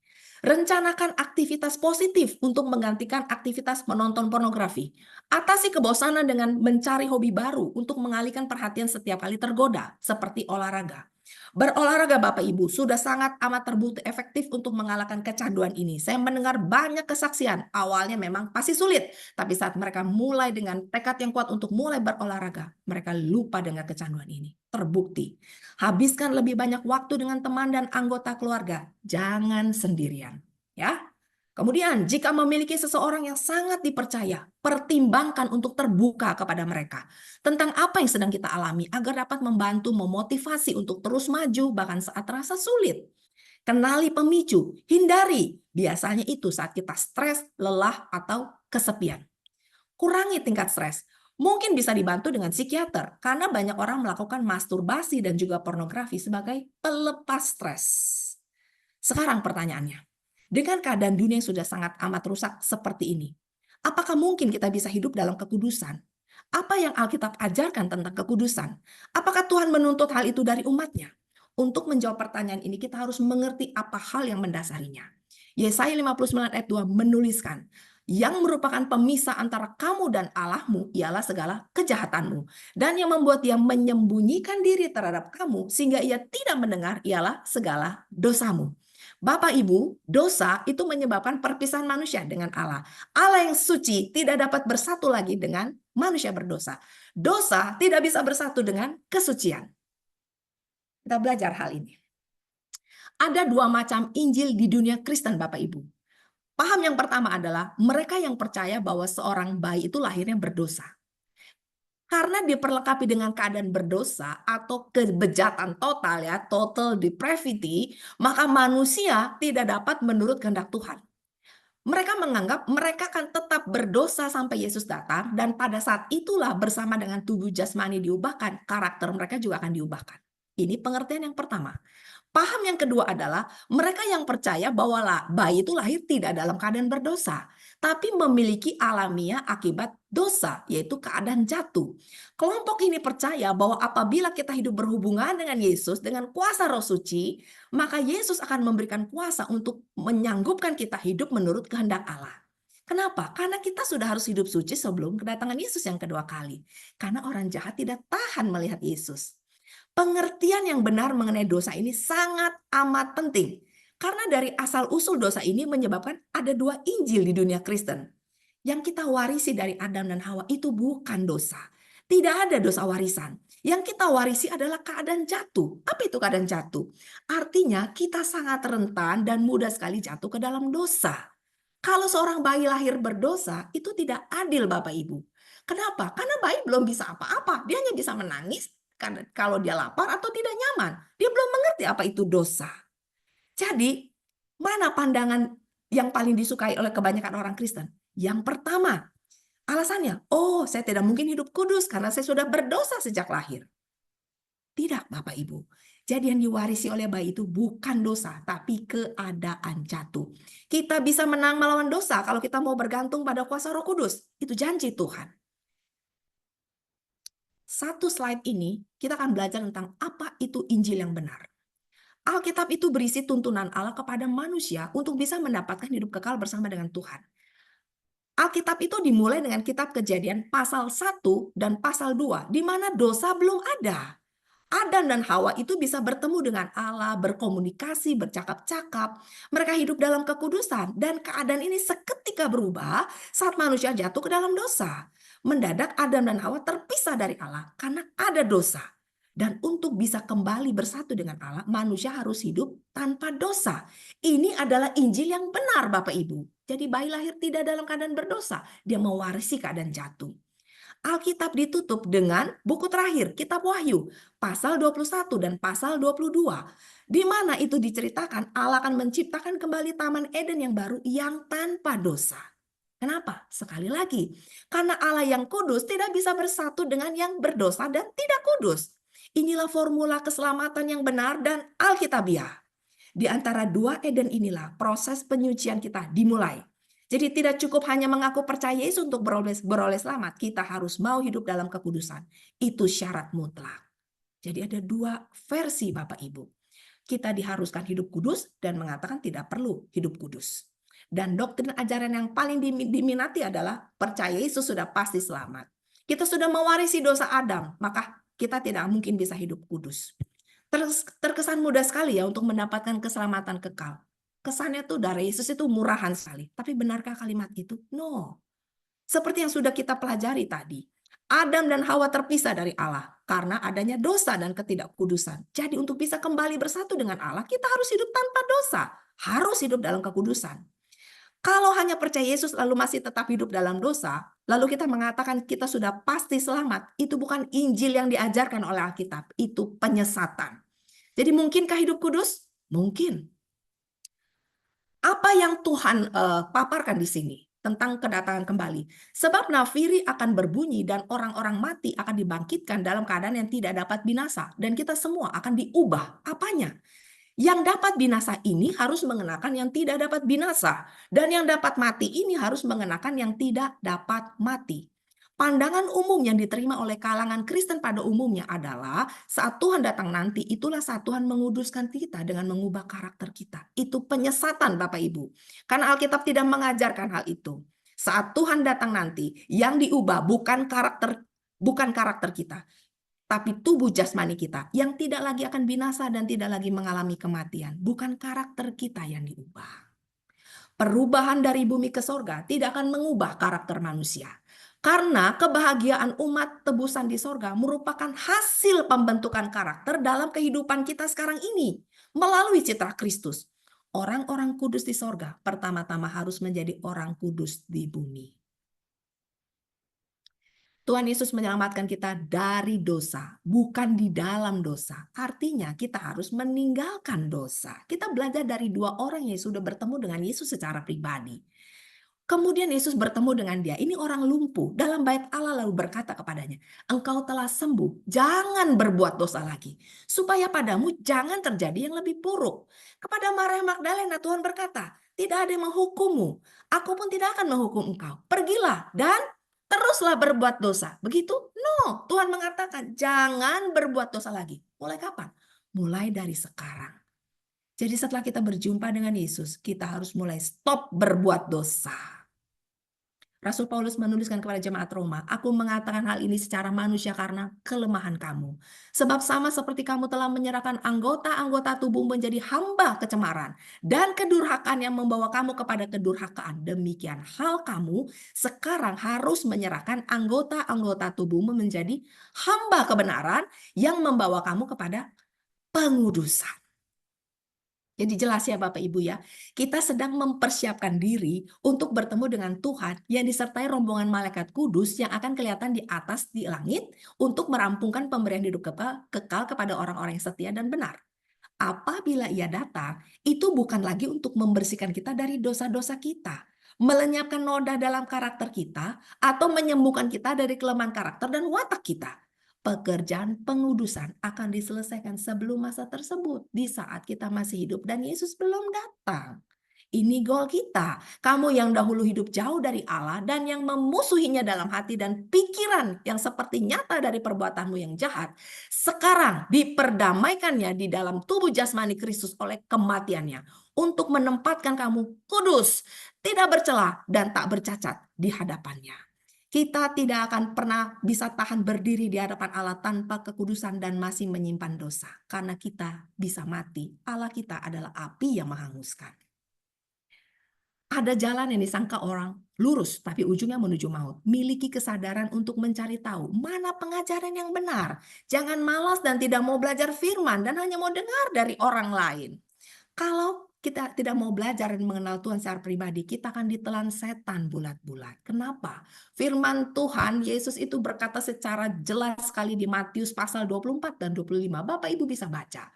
Rencanakan aktivitas positif untuk menggantikan aktivitas menonton pornografi. Atasi kebosanan dengan mencari hobi baru untuk mengalihkan perhatian setiap kali tergoda, seperti olahraga. Berolahraga Bapak Ibu sudah sangat amat terbukti efektif untuk mengalahkan kecanduan ini. Saya mendengar banyak kesaksian, awalnya memang pasti sulit, tapi saat mereka mulai dengan tekad yang kuat untuk mulai berolahraga, mereka lupa dengan kecanduan ini. Terbukti. Habiskan lebih banyak waktu dengan teman dan anggota keluarga, jangan sendirian. Ya. Kemudian, jika memiliki seseorang yang sangat dipercaya, pertimbangkan untuk terbuka kepada mereka tentang apa yang sedang kita alami agar dapat membantu memotivasi untuk terus maju bahkan saat terasa sulit. Kenali pemicu, hindari. Biasanya itu saat kita stres, lelah, atau kesepian. Kurangi tingkat stres. Mungkin bisa dibantu dengan psikiater karena banyak orang melakukan masturbasi dan juga pornografi sebagai pelepas stres. Sekarang pertanyaannya, dengan keadaan dunia yang sudah sangat amat rusak seperti ini, apakah mungkin kita bisa hidup dalam kekudusan? Apa yang Alkitab ajarkan tentang kekudusan? Apakah Tuhan menuntut hal itu dari umatnya? Untuk menjawab pertanyaan ini, kita harus mengerti apa hal yang mendasarinya. Yesaya 59 ayat 2 menuliskan, yang merupakan pemisah antara kamu dan Allahmu ialah segala kejahatanmu. Dan yang membuat dia menyembunyikan diri terhadap kamu sehingga ia tidak mendengar ialah segala dosamu. Bapak Ibu, dosa itu menyebabkan perpisahan manusia dengan Allah. Allah yang suci tidak dapat bersatu lagi dengan manusia berdosa. Dosa tidak bisa bersatu dengan kesucian. Kita belajar hal ini. Ada dua macam Injil di dunia Kristen, Bapak Ibu. Paham yang pertama adalah mereka yang percaya bahwa seorang bayi itu lahirnya berdosa. Karena diperlengkapi dengan keadaan berdosa atau kebejatan total ya, total depravity, maka manusia tidak dapat menurut kehendak Tuhan. Mereka menganggap mereka akan tetap berdosa sampai Yesus datang dan pada saat itulah bersama dengan tubuh jasmani diubahkan, karakter mereka juga akan diubahkan. Ini pengertian yang pertama. Paham yang kedua adalah mereka yang percaya bahwa bayi itu lahir tidak dalam keadaan berdosa, tapi memiliki alamiah akibat dosa, yaitu keadaan jatuh. Kelompok ini percaya bahwa apabila kita hidup berhubungan dengan Yesus dengan kuasa Roh Suci, maka Yesus akan memberikan kuasa untuk menyanggupkan kita hidup menurut kehendak Allah. Kenapa? Karena kita sudah harus hidup suci sebelum kedatangan Yesus yang kedua kali. Karena orang jahat tidak tahan melihat Yesus. Pengertian yang benar mengenai dosa ini sangat amat penting. Karena dari asal-usul dosa ini menyebabkan ada dua Injil di dunia Kristen. Yang kita warisi dari Adam dan Hawa itu bukan dosa. Tidak ada dosa warisan. Yang kita warisi adalah keadaan jatuh. Apa itu keadaan jatuh? Artinya kita sangat rentan dan mudah sekali jatuh ke dalam dosa. Kalau seorang bayi lahir berdosa, itu tidak adil Bapak Ibu. Kenapa? Karena bayi belum bisa apa-apa. Dia hanya bisa menangis kalau dia lapar atau tidak nyaman. Dia belum mengerti apa itu dosa. Jadi, mana pandangan yang paling disukai oleh kebanyakan orang Kristen? Yang pertama, alasannya, oh saya tidak mungkin hidup kudus karena saya sudah berdosa sejak lahir. Tidak Bapak Ibu. Jadi yang diwarisi oleh bayi itu bukan dosa, tapi keadaan jatuh. Kita bisa menang melawan dosa kalau kita mau bergantung pada kuasa Roh Kudus. Itu janji Tuhan. Satu slide ini kita akan belajar tentang apa itu Injil yang benar. Alkitab itu berisi tuntunan Allah kepada manusia untuk bisa mendapatkan hidup kekal bersama dengan Tuhan. Alkitab itu dimulai dengan kitab Kejadian pasal 1 dan pasal 2, di mana dosa belum ada. Adam dan Hawa itu bisa bertemu dengan Allah, berkomunikasi, bercakap-cakap. Mereka hidup dalam kekudusan dan keadaan ini seketika berubah saat manusia jatuh ke dalam dosa. Mendadak Adam dan Hawa terpisah dari Allah karena ada dosa. Dan untuk bisa kembali bersatu dengan Allah, manusia harus hidup tanpa dosa. Ini adalah Injil yang benar Bapak Ibu. Jadi bayi lahir tidak dalam keadaan berdosa. Dia mewarisi keadaan jatuh. Alkitab ditutup dengan buku terakhir, Kitab Wahyu, pasal 21 dan pasal 22. Di mana itu diceritakan Allah akan menciptakan kembali Taman Eden yang baru yang tanpa dosa. Kenapa? Sekali lagi, karena Allah yang kudus tidak bisa bersatu dengan yang berdosa dan tidak kudus. Inilah formula keselamatan yang benar dan alkitabiah. Di antara dua Eden inilah proses penyucian kita dimulai. Jadi tidak cukup hanya mengaku percaya Yesus untuk beroleh selamat. Kita harus mau hidup dalam kekudusan. Itu syarat mutlak. Jadi ada dua versi Bapak Ibu. Kita diharuskan hidup kudus dan mengatakan tidak perlu hidup kudus. Dan doktrin ajaran yang paling diminati adalah percaya Yesus sudah pasti selamat. Kita sudah mewarisi dosa Adam, maka kita tidak mungkin bisa hidup kudus. Terkesan mudah sekali ya untuk mendapatkan keselamatan kekal. Kesannya tuh dari Yesus itu murahan sekali. Tapi benarkah kalimat itu? No. Seperti yang sudah kita pelajari tadi. Adam dan Hawa terpisah dari Allah karena adanya dosa dan ketidakkudusan. Jadi untuk bisa kembali bersatu dengan Allah, kita harus hidup tanpa dosa. Harus hidup dalam kekudusan. Kalau hanya percaya Yesus lalu masih tetap hidup dalam dosa, lalu kita mengatakan kita sudah pasti selamat, itu bukan Injil yang diajarkan oleh Alkitab, itu penyesatan. Jadi mungkinkah hidup kudus? Mungkin. Apa yang Tuhan paparkan di sini tentang kedatangan kembali? Sebab nafiri akan berbunyi dan orang-orang mati akan dibangkitkan dalam keadaan yang tidak dapat binasa. Dan kita semua akan diubah. Apanya? Yang dapat binasa ini harus mengenakan yang tidak dapat binasa. Dan yang dapat mati ini harus mengenakan yang tidak dapat mati. Pandangan umum yang diterima oleh kalangan Kristen pada umumnya adalah saat Tuhan datang nanti, itulah saat Tuhan menguduskan kita dengan mengubah karakter kita. Itu penyesatan Bapak Ibu. Karena Alkitab tidak mengajarkan hal itu. Saat Tuhan datang nanti, yang diubah bukan karakter kita, tapi tubuh jasmani kita yang tidak lagi akan binasa dan tidak lagi mengalami kematian. Bukan karakter kita yang diubah. Perubahan dari bumi ke sorga tidak akan mengubah karakter manusia. Karena kebahagiaan umat tebusan di sorga merupakan hasil pembentukan karakter dalam kehidupan kita sekarang ini. Melalui citra Kristus. Orang-orang kudus di sorga pertama-tama harus menjadi orang kudus di bumi. Tuhan Yesus menyelamatkan kita dari dosa, bukan di dalam dosa. Artinya kita harus meninggalkan dosa. Kita belajar dari dua orang yang sudah bertemu dengan Yesus secara pribadi. Kemudian Yesus bertemu dengan dia. Ini orang lumpuh. Dalam bait Allah lalu berkata kepadanya, engkau telah sembuh, jangan berbuat dosa lagi. Supaya padamu jangan terjadi yang lebih buruk. Kepada Maria Magdalena Tuhan berkata, tidak ada yang menghukummu. Aku pun tidak akan menghukum engkau. Pergilah dan teruslah berbuat dosa. Begitu? No, Tuhan mengatakan jangan berbuat dosa lagi. Mulai kapan? Mulai dari sekarang. Jadi setelah kita berjumpa dengan Yesus, kita harus mulai stop berbuat dosa. Rasul Paulus menuliskan kepada jemaat Roma, aku mengatakan hal ini secara manusia karena kelemahan kamu. Sebab sama seperti kamu telah menyerahkan anggota-anggota tubuh menjadi hamba kecemaran dan kedurhakaan yang membawa kamu kepada kedurhakaan. Demikian hal kamu sekarang harus menyerahkan anggota-anggota tubuhmu menjadi hamba kebenaran yang membawa kamu kepada pengudusan. Jadi jelas ya Bapak Ibu ya, kita sedang mempersiapkan diri untuk bertemu dengan Tuhan yang disertai rombongan malaikat kudus yang akan kelihatan di atas di langit untuk merampungkan pemberian hidup kekal kepada orang-orang yang setia dan benar. Apabila ia datang, itu bukan lagi untuk membersihkan kita dari dosa-dosa kita, melenyapkan noda dalam karakter kita, atau menyembuhkan kita dari kelemahan karakter dan watak kita. Pekerjaan pengudusan akan diselesaikan sebelum masa tersebut, di saat kita masih hidup dan Yesus belum datang. Ini goal kita. Kamu yang dahulu hidup jauh dari Allah dan yang memusuhinya dalam hati dan pikiran yang seperti nyata dari perbuatanmu yang jahat, sekarang diperdamaikannya di dalam tubuh jasmani Kristus oleh kematiannya untuk menempatkan kamu kudus, tidak bercela dan tak bercacat di hadapannya. Kita tidak akan pernah bisa tahan berdiri di hadapan Allah tanpa kekudusan dan masih menyimpan dosa. Karena kita bisa mati. Allah kita adalah api yang menghanguskan. Ada jalan yang disangka orang lurus, tapi ujungnya menuju maut. Miliki kesadaran untuk mencari tahu mana pengajaran yang benar. Jangan malas dan tidak mau belajar firman dan hanya mau dengar dari orang lain. Kalau kita tidak mau belajar dan mengenal Tuhan secara pribadi, kita akan ditelan setan bulat-bulat. Kenapa? Firman Tuhan, Yesus itu berkata secara jelas sekali di Matius pasal 24 dan 25. Bapak Ibu bisa baca.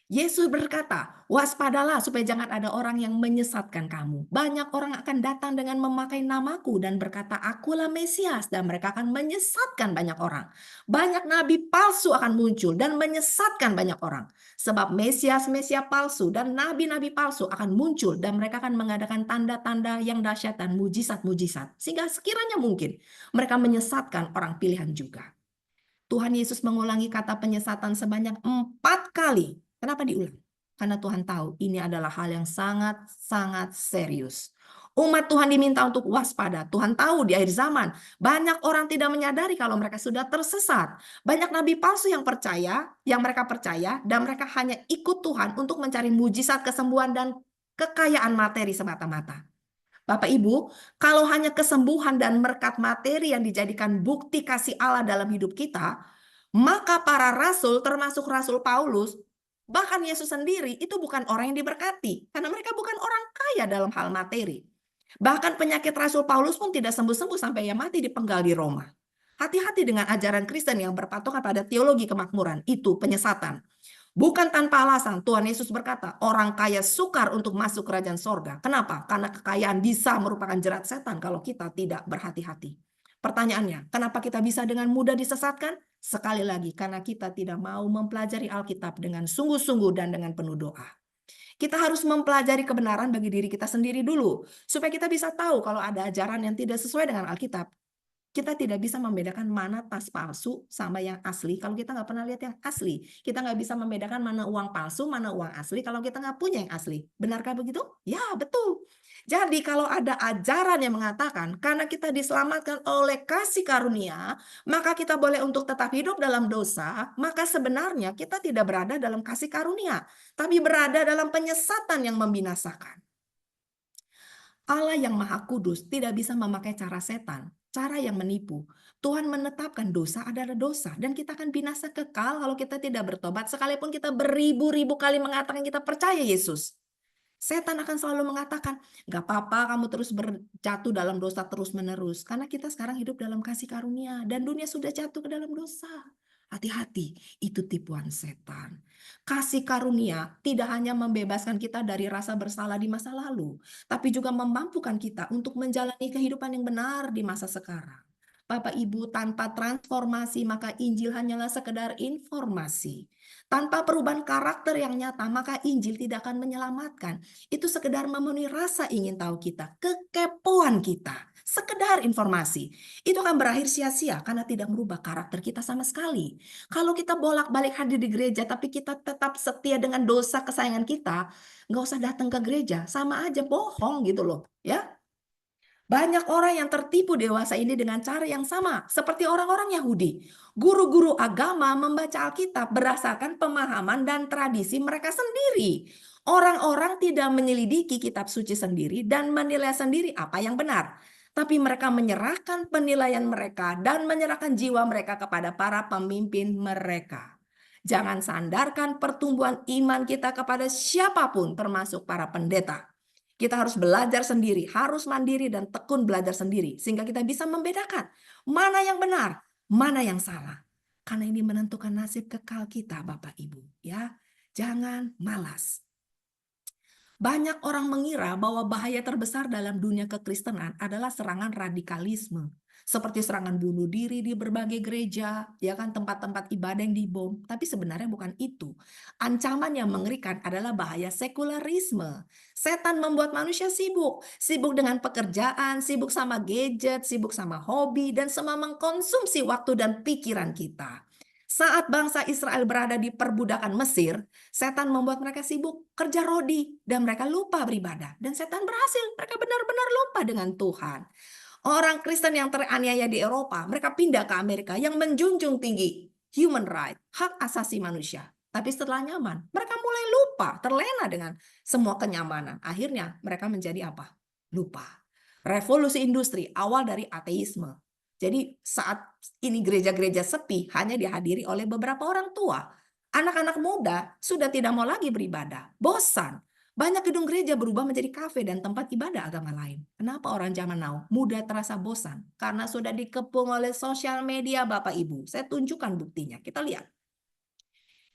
Yesus berkata, waspadalah supaya jangan ada orang yang menyesatkan kamu. Banyak orang akan datang dengan memakai namaku dan berkata, akulah Mesias. Dan mereka akan menyesatkan banyak orang. Banyak nabi palsu akan muncul dan menyesatkan banyak orang. Sebab Mesias palsu dan nabi-nabi palsu akan muncul. Dan mereka akan mengadakan tanda-tanda yang dahsyat dan mujizat-mujizat. Sehingga sekiranya mungkin mereka menyesatkan orang pilihan juga. Tuhan Yesus mengulangi kata penyesatan sebanyak 4 kali. Kenapa diulang? Karena Tuhan tahu ini adalah hal yang sangat-sangat serius. Umat Tuhan diminta untuk waspada. Tuhan tahu di akhir zaman banyak orang tidak menyadari kalau mereka sudah tersesat. Banyak nabi palsu yang mereka percaya dan mereka hanya ikut Tuhan untuk mencari mujizat kesembuhan dan kekayaan materi semata-mata. Bapak Ibu, kalau hanya kesembuhan dan berkat materi yang dijadikan bukti kasih Allah dalam hidup kita, maka para rasul termasuk Rasul Paulus, bahkan Yesus sendiri itu bukan orang yang diberkati. Karena mereka bukan orang kaya dalam hal materi. Bahkan penyakit Rasul Paulus pun tidak sembuh-sembuh sampai ia mati dipenggal di Roma. Hati-hati dengan ajaran Kristen yang berpatokan pada teologi kemakmuran. Itu penyesatan. Bukan tanpa alasan Tuhan Yesus berkata, orang kaya sukar untuk masuk kerajaan sorga. Kenapa? Karena kekayaan bisa merupakan jerat setan kalau kita tidak berhati-hati. Pertanyaannya, kenapa kita bisa dengan mudah disesatkan? Sekali lagi, karena kita tidak mau mempelajari Alkitab dengan sungguh-sungguh dan dengan penuh doa. Kita harus mempelajari kebenaran bagi diri kita sendiri dulu, supaya kita bisa tahu kalau ada ajaran yang tidak sesuai dengan Alkitab. Kita tidak bisa membedakan mana tas palsu sama yang asli kalau kita nggak pernah lihat yang asli. Kita nggak bisa membedakan mana uang palsu, mana uang asli kalau kita nggak punya yang asli. Benarkah begitu? Ya, betul. Jadi kalau ada ajaran yang mengatakan karena kita diselamatkan oleh kasih karunia, maka kita boleh untuk tetap hidup dalam dosa, maka sebenarnya kita tidak berada dalam kasih karunia, tapi berada dalam penyesatan yang membinasakan. Allah yang Maha Kudus tidak bisa memakai cara setan, cara yang menipu. Tuhan menetapkan dosa adalah dosa dan kita akan binasa kekal kalau kita tidak bertobat sekalipun kita beribu-ribu kali mengatakan kita percaya Yesus. Setan akan selalu mengatakan, gak apa-apa kamu terus berjatuh dalam dosa terus-menerus. Karena kita sekarang hidup dalam kasih karunia dan dunia sudah jatuh ke dalam dosa. Hati-hati, itu tipuan setan. Kasih karunia tidak hanya membebaskan kita dari rasa bersalah di masa lalu, tapi juga memampukan kita untuk menjalani kehidupan yang benar di masa sekarang. Bapak Ibu, tanpa transformasi maka Injil hanyalah sekedar informasi. Tanpa perubahan karakter yang nyata maka Injil tidak akan menyelamatkan. Itu sekedar memenuhi rasa ingin tahu kita, kekepoan kita. Sekedar informasi. Itu akan berakhir sia-sia karena tidak merubah karakter kita sama sekali. Kalau kita bolak-balik hadir di gereja tapi kita tetap setia dengan dosa kesayangan kita, nggak usah datang ke gereja, sama aja bohong gitu loh, ya. Banyak orang yang tertipu dewasa ini dengan cara yang sama, seperti orang-orang Yahudi. Guru-guru agama membaca Alkitab berdasarkan pemahaman dan tradisi mereka sendiri. Orang-orang tidak menyelidiki kitab suci sendiri dan menilai sendiri apa yang benar. Tapi mereka menyerahkan penilaian mereka dan menyerahkan jiwa mereka kepada para pemimpin mereka. Jangan sandarkan pertumbuhan iman kita kepada siapapun termasuk para pendeta. Kita harus belajar sendiri, harus mandiri dan tekun belajar sendiri. Sehingga kita bisa membedakan mana yang benar, mana yang salah. Karena ini menentukan nasib kekal kita Bapak Ibu. Ya, jangan malas. Banyak orang mengira bahwa bahaya terbesar dalam dunia kekristenan adalah serangan radikalisme. Seperti serangan bunuh diri di berbagai gereja, ya kan, tempat-tempat ibadah yang dibom. Tapi sebenarnya bukan itu. Ancaman yang mengerikan adalah bahaya sekularisme. Setan membuat manusia sibuk. Sibuk dengan pekerjaan, sibuk sama gadget, sibuk sama hobi, dan semua mengkonsumsi waktu dan pikiran kita. Saat bangsa Israel berada di perbudakan Mesir, setan membuat mereka sibuk kerja rodi dan mereka lupa beribadah. Dan setan berhasil, mereka benar-benar lupa dengan Tuhan. Orang Kristen yang teraniaya di Eropa, mereka pindah ke Amerika yang menjunjung tinggi human right, hak asasi manusia. Tapi setelah nyaman, mereka mulai lupa, terlena dengan semua kenyamanan. Akhirnya mereka menjadi apa? Lupa. Revolusi industri awal dari ateisme. Jadi saat ini gereja-gereja sepi hanya dihadiri oleh beberapa orang tua. Anak-anak muda sudah tidak mau lagi beribadah, bosan. Banyak gedung gereja berubah menjadi kafe dan tempat ibadah agama lain. Kenapa orang zaman now mudah terasa bosan? Karena sudah dikepung oleh sosial media Bapak Ibu. Saya tunjukkan buktinya, kita lihat.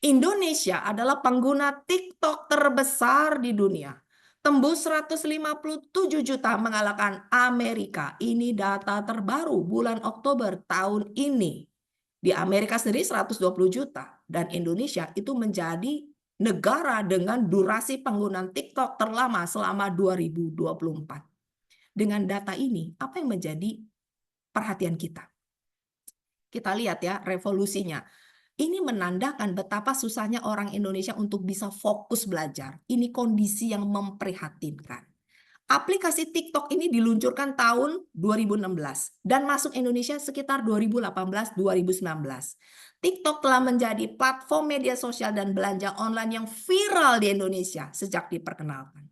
Indonesia adalah pengguna TikTok terbesar di dunia. Tembus 157 juta mengalahkan Amerika. Ini data terbaru bulan Oktober tahun ini. Di Amerika sendiri 120 juta. Dan Indonesia itu menjadi negara dengan durasi penggunaan TikTok terlama selama 2024. Dengan data ini, apa yang menjadi perhatian kita? Kita lihat ya revolusinya. Ini menandakan betapa susahnya orang Indonesia untuk bisa fokus belajar. Ini kondisi yang memprihatinkan. Aplikasi TikTok ini diluncurkan tahun 2016 dan masuk Indonesia sekitar 2018-2019. TikTok telah menjadi platform media sosial dan belanja online yang viral di Indonesia sejak diperkenalkan.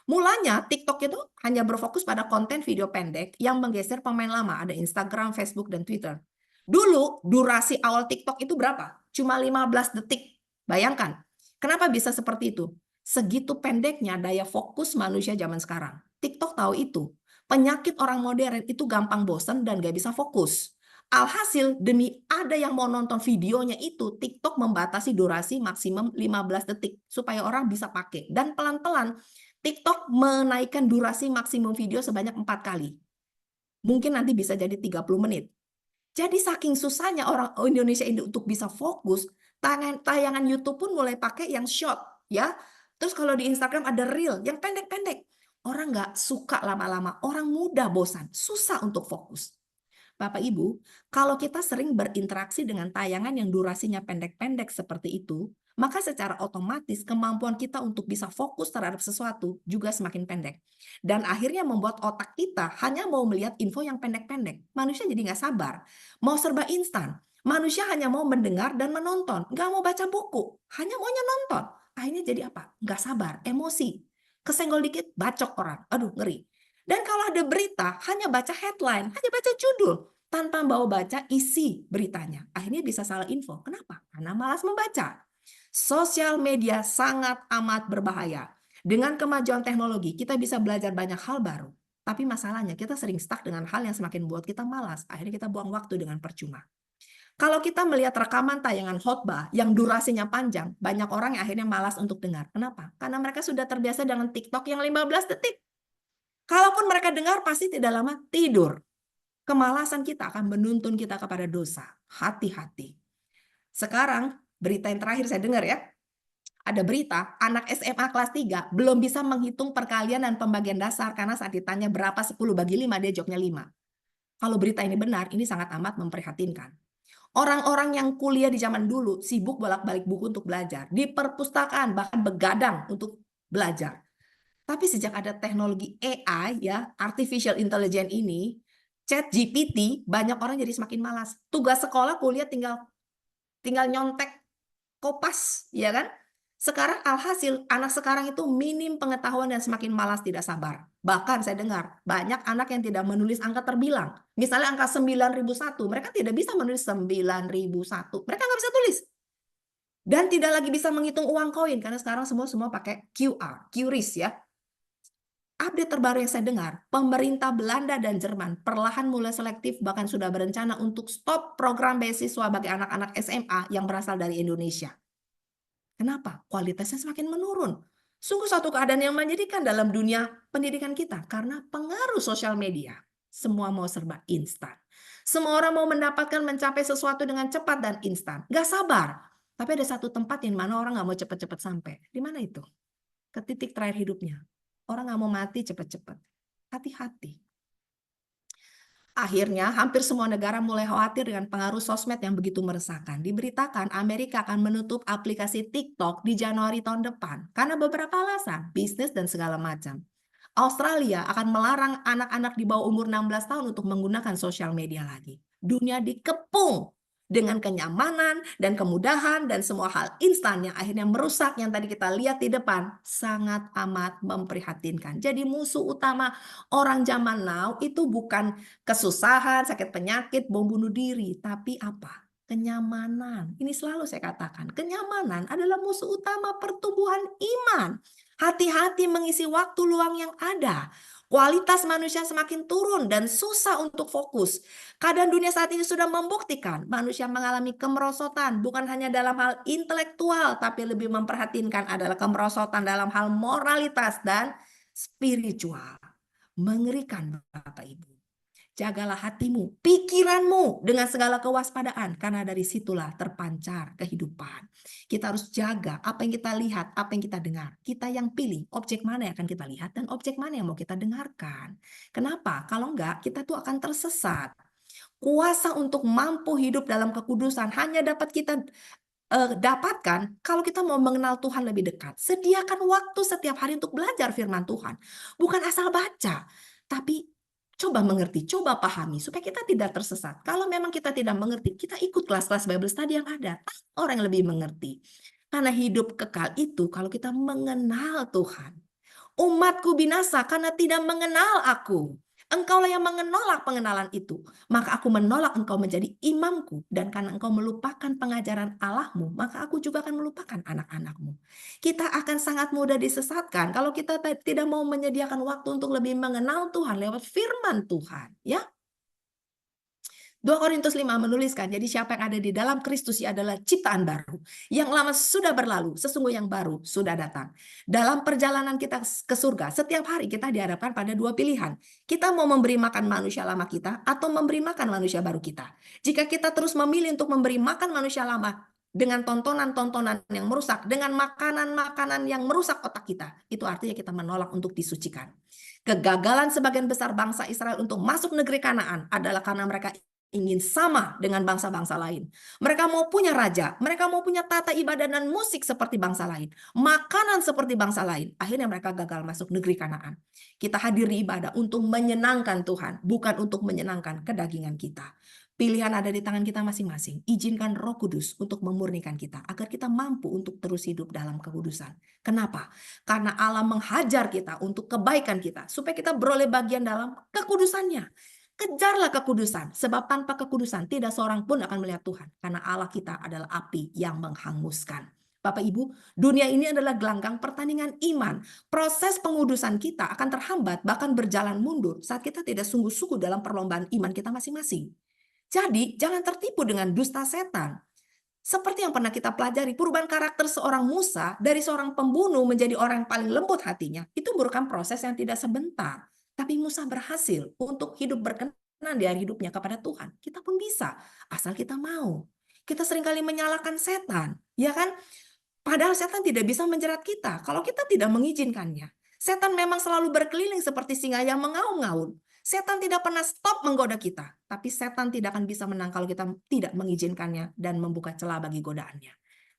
Mulanya TikTok itu hanya berfokus pada konten video pendek yang menggeser pemain lama, ada Instagram, Facebook, dan Twitter. Dulu durasi awal TikTok itu berapa? Cuma 15 detik. Bayangkan, kenapa bisa seperti itu? Segitu pendeknya daya fokus manusia zaman sekarang. TikTok tahu itu. Penyakit orang modern itu gampang bosan dan gak bisa fokus. Alhasil, demi ada yang mau nonton videonya itu, TikTok membatasi durasi maksimum 15 detik supaya orang bisa pakai. Dan pelan-pelan TikTok menaikkan durasi maksimum video sebanyak 4 kali. Mungkin nanti bisa jadi 30 menit. Jadi saking susahnya orang Indonesia ini untuk bisa fokus, tayangan YouTube pun mulai pakai yang short, ya. Terus kalau di Instagram ada reel yang pendek-pendek. Orang nggak suka lama-lama, orang mudah bosan, susah untuk fokus. Bapak Ibu, kalau kita sering berinteraksi dengan tayangan yang durasinya pendek-pendek seperti itu, maka secara otomatis kemampuan kita untuk bisa fokus terhadap sesuatu juga semakin pendek. Dan akhirnya membuat otak kita hanya mau melihat info yang pendek-pendek. Manusia jadi nggak sabar, mau serba instan. Manusia hanya mau mendengar dan menonton, nggak mau baca buku, hanya maunya nonton. Akhirnya jadi apa? Nggak sabar, emosi. Kesenggol dikit, bacok orang. Aduh, ngeri. Dan kalau ada berita, hanya baca headline, hanya baca judul, tanpa mau baca isi beritanya. Akhirnya bisa salah info. Kenapa? Karena malas membaca. Sosial media sangat amat berbahaya. Dengan kemajuan teknologi, kita bisa belajar banyak hal baru. Tapi masalahnya, kita sering stuck dengan hal yang semakin buat kita malas. Akhirnya kita buang waktu dengan percuma. Kalau kita melihat rekaman tayangan khotbah yang durasinya panjang, banyak orang yang akhirnya malas untuk dengar. Kenapa? Karena mereka sudah terbiasa dengan TikTok yang 15 detik. Kalaupun mereka dengar, pasti tidak lama tidur. Kemalasan kita akan menuntun kita kepada dosa. Hati-hati. Sekarang, berita yang terakhir saya dengar ya. Ada berita, anak SMA kelas 3 belum bisa menghitung perkalian dan pembagian dasar karena saat ditanya berapa 10 bagi 5, dia jawabnya 5. Kalau berita ini benar, ini sangat amat memprihatinkan. Orang-orang yang kuliah di zaman dulu sibuk bolak-balik buku untuk belajar. Di perpustakaan, bahkan begadang untuk belajar. Tapi sejak ada teknologi AI, ya, artificial intelligence ini, ChatGPT, banyak orang jadi semakin malas. Tugas sekolah, kuliah tinggal nyontek kopas, ya kan? Sekarang alhasil anak sekarang itu minim pengetahuan dan semakin malas, tidak sabar. Bahkan saya dengar banyak anak yang tidak menulis angka terbilang. Misalnya angka 9001, mereka tidak bisa menulis 9001. Mereka nggak bisa tulis. Dan tidak lagi bisa menghitung uang koin karena sekarang semua pakai QR, QRIS ya. Update terbaru yang saya dengar, pemerintah Belanda dan Jerman perlahan mulai selektif bahkan sudah berencana untuk stop program beasiswa bagi anak-anak SMA yang berasal dari Indonesia. Kenapa? Kualitasnya semakin menurun. Sungguh suatu keadaan yang menyedihkan dalam dunia pendidikan kita karena pengaruh sosial media. Semua mau serba instan. Semua orang mau mendapatkan mencapai sesuatu dengan cepat dan instan. Gak sabar. Tapi ada satu tempat yang mana orang gak mau cepat-cepat sampai. Di mana itu? Ke titik terakhir hidupnya. Orang nggak mau mati cepat-cepat. Hati-hati. Akhirnya, hampir semua negara mulai khawatir dengan pengaruh sosmed yang begitu meresahkan. Diberitakan Amerika akan menutup aplikasi TikTok di Januari tahun depan karena beberapa alasan, bisnis dan segala macam. Australia akan melarang anak-anak di bawah umur 16 tahun untuk menggunakan sosial media lagi. Dunia dikepung dengan kenyamanan dan kemudahan dan semua hal instan yang akhirnya merusak yang tadi kita lihat di depan, sangat amat memprihatinkan. Jadi musuh utama orang zaman now itu bukan kesusahan, sakit penyakit, bom bunuh diri, tapi apa? Kenyamanan. Ini selalu saya katakan, kenyamanan adalah musuh utama pertumbuhan iman. Hati-hati mengisi waktu luang yang ada. Kualitas manusia semakin turun dan susah untuk fokus. Keadaan dunia saat ini sudah membuktikan manusia mengalami kemerosotan bukan hanya dalam hal intelektual, tapi lebih memperhatinkan adalah kemerosotan dalam hal moralitas dan spiritual. Mengerikan Bapak Ibu. Jagalah hatimu, pikiranmu dengan segala kewaspadaan, karena dari situlah terpancar kehidupan. Kita harus jaga apa yang kita lihat, apa yang kita dengar. Kita yang pilih objek mana yang akan kita lihat dan objek mana yang mau kita dengarkan. Kenapa? Kalau enggak, kita tuh akan tersesat. Kuasa untuk mampu hidup dalam kekudusan hanya dapat kita dapatkan kalau kita mau mengenal Tuhan lebih dekat. Sediakan waktu setiap hari untuk belajar firman Tuhan. Bukan asal baca, tapi coba mengerti, coba pahami supaya kita tidak tersesat. Kalau memang kita tidak mengerti, kita ikut kelas-kelas Bible study yang ada. Orang yang lebih mengerti. Karena hidup kekal itu kalau kita mengenal Tuhan. Umatku binasa karena tidak mengenal aku. Engkaulah yang menolak pengenalan itu. Maka aku menolak engkau menjadi imamku. Dan karena engkau melupakan pengajaran Allahmu, maka aku juga akan melupakan anak-anakmu. Kita akan sangat mudah disesatkan kalau kita tidak mau menyediakan waktu untuk lebih mengenal Tuhan lewat firman Tuhan. Ya, 2 Korintus 5 menuliskan, jadi siapa yang ada di dalam Kristus ia adalah ciptaan baru. Yang lama sudah berlalu, sesungguhnya yang baru sudah datang. Dalam perjalanan kita ke surga, setiap hari kita dihadapkan pada 2 pilihan. Kita mau memberi makan manusia lama kita atau memberi makan manusia baru kita. Jika kita terus memilih untuk memberi makan manusia lama dengan tontonan-tontonan yang merusak, dengan makanan-makanan yang merusak otak kita, itu artinya kita menolak untuk disucikan. Kegagalan sebagian besar bangsa Israel untuk masuk negeri Kanaan adalah karena mereka ingin sama dengan bangsa-bangsa lain. Mereka mau punya raja, mereka mau punya tata ibadah dan musik seperti bangsa lain, makanan seperti bangsa lain. Akhirnya mereka gagal masuk negeri Kanaan. Kita hadir di ibadah untuk menyenangkan Tuhan, bukan untuk menyenangkan kedagingan kita. Pilihan ada di tangan kita masing-masing. Izinkan Roh Kudus untuk memurnikan kita, agar kita mampu untuk terus hidup dalam kekudusan. Kenapa? Karena Allah menghajar kita untuk kebaikan kita, supaya kita beroleh bagian dalam kekudusannya. Kejarlah kekudusan, sebab tanpa kekudusan tidak seorang pun akan melihat Tuhan. Karena Allah kita adalah api yang menghanguskan. Bapak Ibu, dunia ini adalah gelanggang pertandingan iman. Proses pengudusan kita akan terhambat, bahkan berjalan mundur saat kita tidak sungguh-sungguh dalam perlombaan iman kita masing-masing. Jadi, jangan tertipu dengan dusta setan. Seperti yang pernah kita pelajari, perubahan karakter seorang Musa dari seorang pembunuh menjadi orang yang paling lembut hatinya, itu merupakan proses yang tidak sebentar. Tapi Musa berhasil untuk hidup berkenan di hari hidupnya kepada Tuhan. Kita pun bisa, asal kita mau. Kita seringkali menyalahkan setan, ya kan? Padahal setan tidak bisa menjerat kita kalau kita tidak mengizinkannya. Setan memang selalu berkeliling seperti singa yang mengaum-ngaum. Setan tidak pernah stop menggoda kita, tapi setan tidak akan bisa menang kalau kita tidak mengizinkannya dan membuka celah bagi godaannya.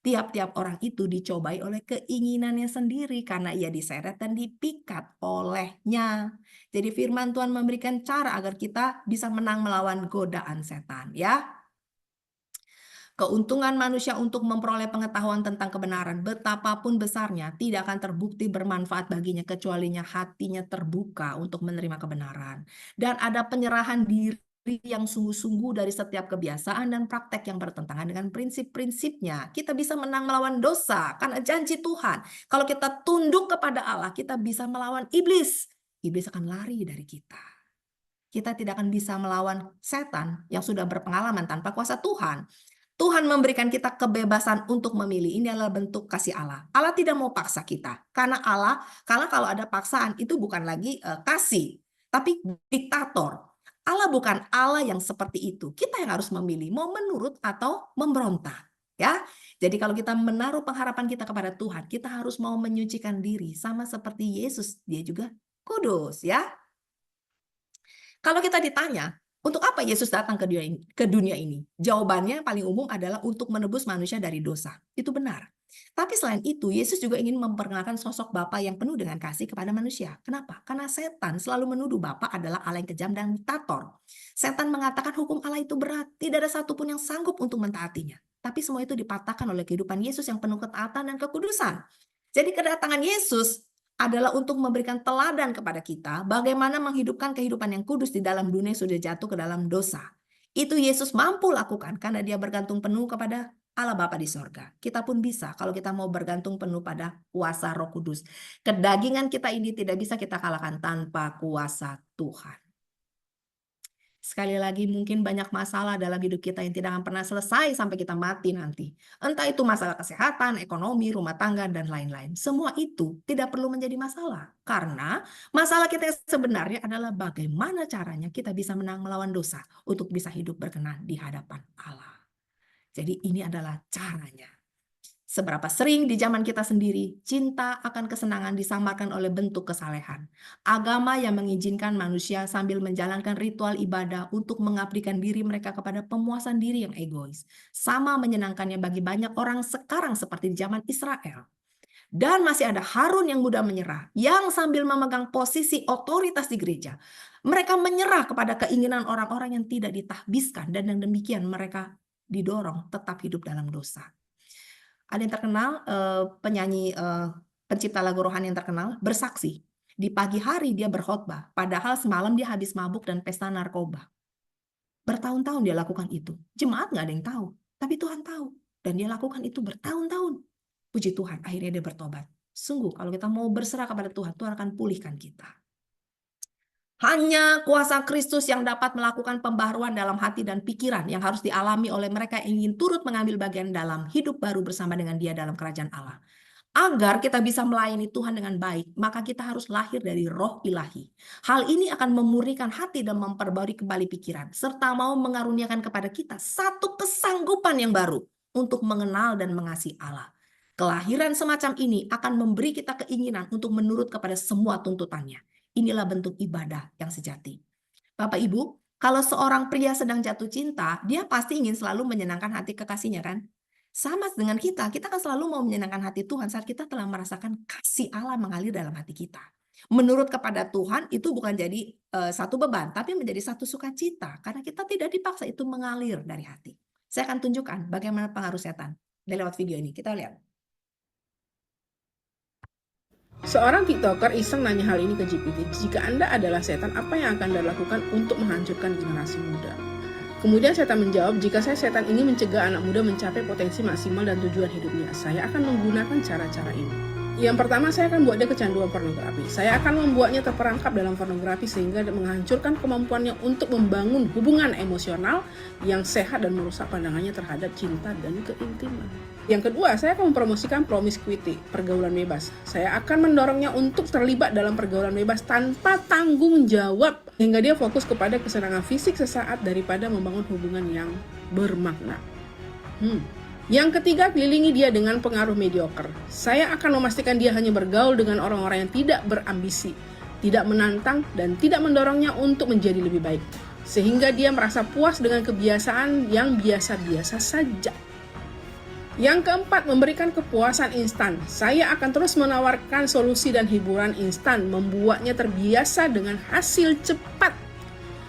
Tiap-tiap orang itu dicobai oleh keinginannya sendiri karena ia diseret dan dipikat olehnya. Jadi firman Tuhan memberikan cara agar kita bisa menang melawan godaan setan, ya. Keuntungan manusia untuk memperoleh pengetahuan tentang kebenaran betapapun besarnya tidak akan terbukti bermanfaat baginya kecualinya hatinya terbuka untuk menerima kebenaran. Dan ada penyerahan diri yang sungguh-sungguh dari setiap kebiasaan dan praktek yang bertentangan dengan prinsip-prinsipnya. Kita bisa menang melawan dosa karena janji Tuhan. Kalau kita tunduk kepada Allah, kita bisa melawan iblis. Iblis akan lari dari kita. Kita tidak akan bisa melawan setan yang sudah berpengalaman tanpa kuasa Tuhan. Tuhan memberikan kita kebebasan untuk memilih. Ini adalah bentuk kasih Allah. Allah tidak mau paksa kita. Karena kalau ada paksaan itu bukan lagi kasih, tapi diktator. Allah bukan Allah yang seperti itu. Kita yang harus memilih mau menurut atau memberontak, ya. Jadi kalau kita menaruh pengharapan kita kepada Tuhan, kita harus mau menyucikan diri sama seperti Yesus, dia juga kudus, ya. Kalau kita ditanya, untuk apa Yesus datang ke dunia ini? Jawabannya paling umum adalah untuk menebus manusia dari dosa. Itu benar. Tapi selain itu, Yesus juga ingin memperkenalkan sosok Bapa yang penuh dengan kasih kepada manusia. Kenapa? Karena setan selalu menuduh Bapa adalah Allah yang kejam dan diktator. Setan mengatakan hukum Allah itu berat. Tidak ada satupun yang sanggup untuk mentaatinya. Tapi semua itu dipatahkan oleh kehidupan Yesus yang penuh ketaatan dan kekudusan. Jadi kedatangan Yesus adalah untuk memberikan teladan kepada kita bagaimana menghidupkan kehidupan yang kudus di dalam dunia yang sudah jatuh ke dalam dosa. Itu Yesus mampu lakukan karena dia bergantung penuh kepada Allah Bapa di sorga. Kita pun bisa kalau kita mau bergantung penuh pada kuasa Roh Kudus. Kedagingan kita ini tidak bisa kita kalahkan tanpa kuasa Tuhan. Sekali lagi mungkin banyak masalah dalam hidup kita yang tidak akan pernah selesai sampai kita mati nanti. Entah itu masalah kesehatan, ekonomi, rumah tangga, dan lain-lain. Semua itu tidak perlu menjadi masalah. Karena masalah kita sebenarnya adalah bagaimana caranya kita bisa menang melawan dosa untuk bisa hidup berkenan di hadapan Allah. Jadi ini adalah caranya. Seberapa sering di zaman kita sendiri, cinta akan kesenangan disamarkan oleh bentuk kesalehan. Agama yang mengizinkan manusia sambil menjalankan ritual ibadah untuk mengabdikan diri mereka kepada pemuasan diri yang egois. Sama menyenangkannya bagi banyak orang sekarang seperti di zaman Israel. Dan masih ada Harun yang mudah menyerah, yang sambil memegang posisi otoritas di gereja. Mereka menyerah kepada keinginan orang-orang yang tidak ditahbiskan, dan yang demikian mereka didorong tetap hidup dalam dosa. Ada yang terkenal, penyanyi, pencipta lagu rohani yang terkenal, bersaksi. Di pagi hari dia berkhotbah, padahal semalam dia habis mabuk dan pesta narkoba. Bertahun-tahun dia lakukan itu. Jemaat nggak ada yang tahu, tapi Tuhan tahu. Dan dia lakukan itu bertahun-tahun. Puji Tuhan, akhirnya dia bertobat. Sungguh, kalau kita mau berserah kepada Tuhan, Tuhan akan pulihkan kita. Hanya kuasa Kristus yang dapat melakukan pembaharuan dalam hati dan pikiran yang harus dialami oleh mereka yang ingin turut mengambil bagian dalam hidup baru bersama dengan Dia dalam kerajaan Allah. Agar kita bisa melayani Tuhan dengan baik, maka kita harus lahir dari roh ilahi. Hal ini akan memurnikan hati dan memperbarui kembali pikiran, serta mau mengaruniakan kepada kita satu kesanggupan yang baru untuk mengenal dan mengasihi Allah. Kelahiran semacam ini akan memberi kita keinginan untuk menurut kepada semua tuntutannya. Inilah bentuk ibadah yang sejati. Bapak Ibu, kalau seorang pria sedang jatuh cinta, dia pasti ingin selalu menyenangkan hati kekasihnya kan? Sama dengan kita kan selalu mau menyenangkan hati Tuhan saat kita telah merasakan kasih Allah mengalir dalam hati kita. Menurut kepada Tuhan itu bukan jadi satu beban, tapi menjadi satu sukacita. Karena kita tidak dipaksa, itu mengalir dari hati. Saya akan tunjukkan bagaimana pengaruh setan lewat video ini. Kita lihat. Seorang TikToker iseng nanya hal ini ke GPT, jika Anda adalah setan, apa yang akan Anda lakukan untuk menghancurkan generasi muda? Kemudian setan menjawab, jika saya setan ingin mencegah anak muda mencapai potensi maksimal dan tujuan hidupnya, saya akan menggunakan cara-cara ini. Yang pertama, saya akan buat dia kecanduan pornografi. Saya akan membuatnya terperangkap dalam pornografi sehingga menghancurkan kemampuannya untuk membangun hubungan emosional yang sehat dan merusak pandangannya terhadap cinta dan keintiman. Yang kedua, saya akan mempromosikan promiscuity, pergaulan bebas. Saya akan mendorongnya untuk terlibat dalam pergaulan bebas tanpa tanggung jawab, hingga dia fokus kepada kesenangan fisik sesaat daripada membangun hubungan yang bermakna. Yang ketiga, kelilingi dia dengan pengaruh mediocre. Saya akan memastikan dia hanya bergaul dengan orang-orang yang tidak berambisi, tidak menantang, dan tidak mendorongnya untuk menjadi lebih baik. Sehingga dia merasa puas dengan kebiasaan yang biasa-biasa saja. Yang keempat, memberikan kepuasan instan. Saya akan terus menawarkan solusi dan hiburan instan, membuatnya terbiasa dengan hasil cepat.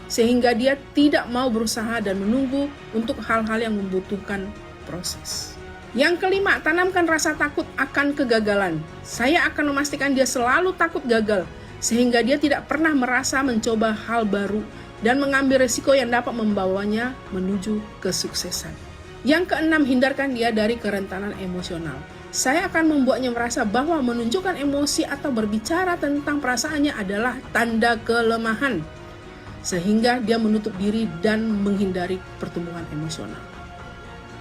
Sehingga dia tidak mau berusaha dan menunggu untuk hal-hal yang membutuhkan proses. Yang kelima, tanamkan rasa takut akan kegagalan. Saya akan memastikan dia selalu takut gagal, sehingga dia tidak pernah merasa mencoba hal baru dan mengambil risiko yang dapat membawanya menuju kesuksesan. Yang keenam, hindarkan dia dari kerentanan emosional. Saya akan membuatnya merasa bahwa menunjukkan emosi atau berbicara tentang perasaannya adalah tanda kelemahan, sehingga dia menutup diri dan menghindari pertumbuhan emosional.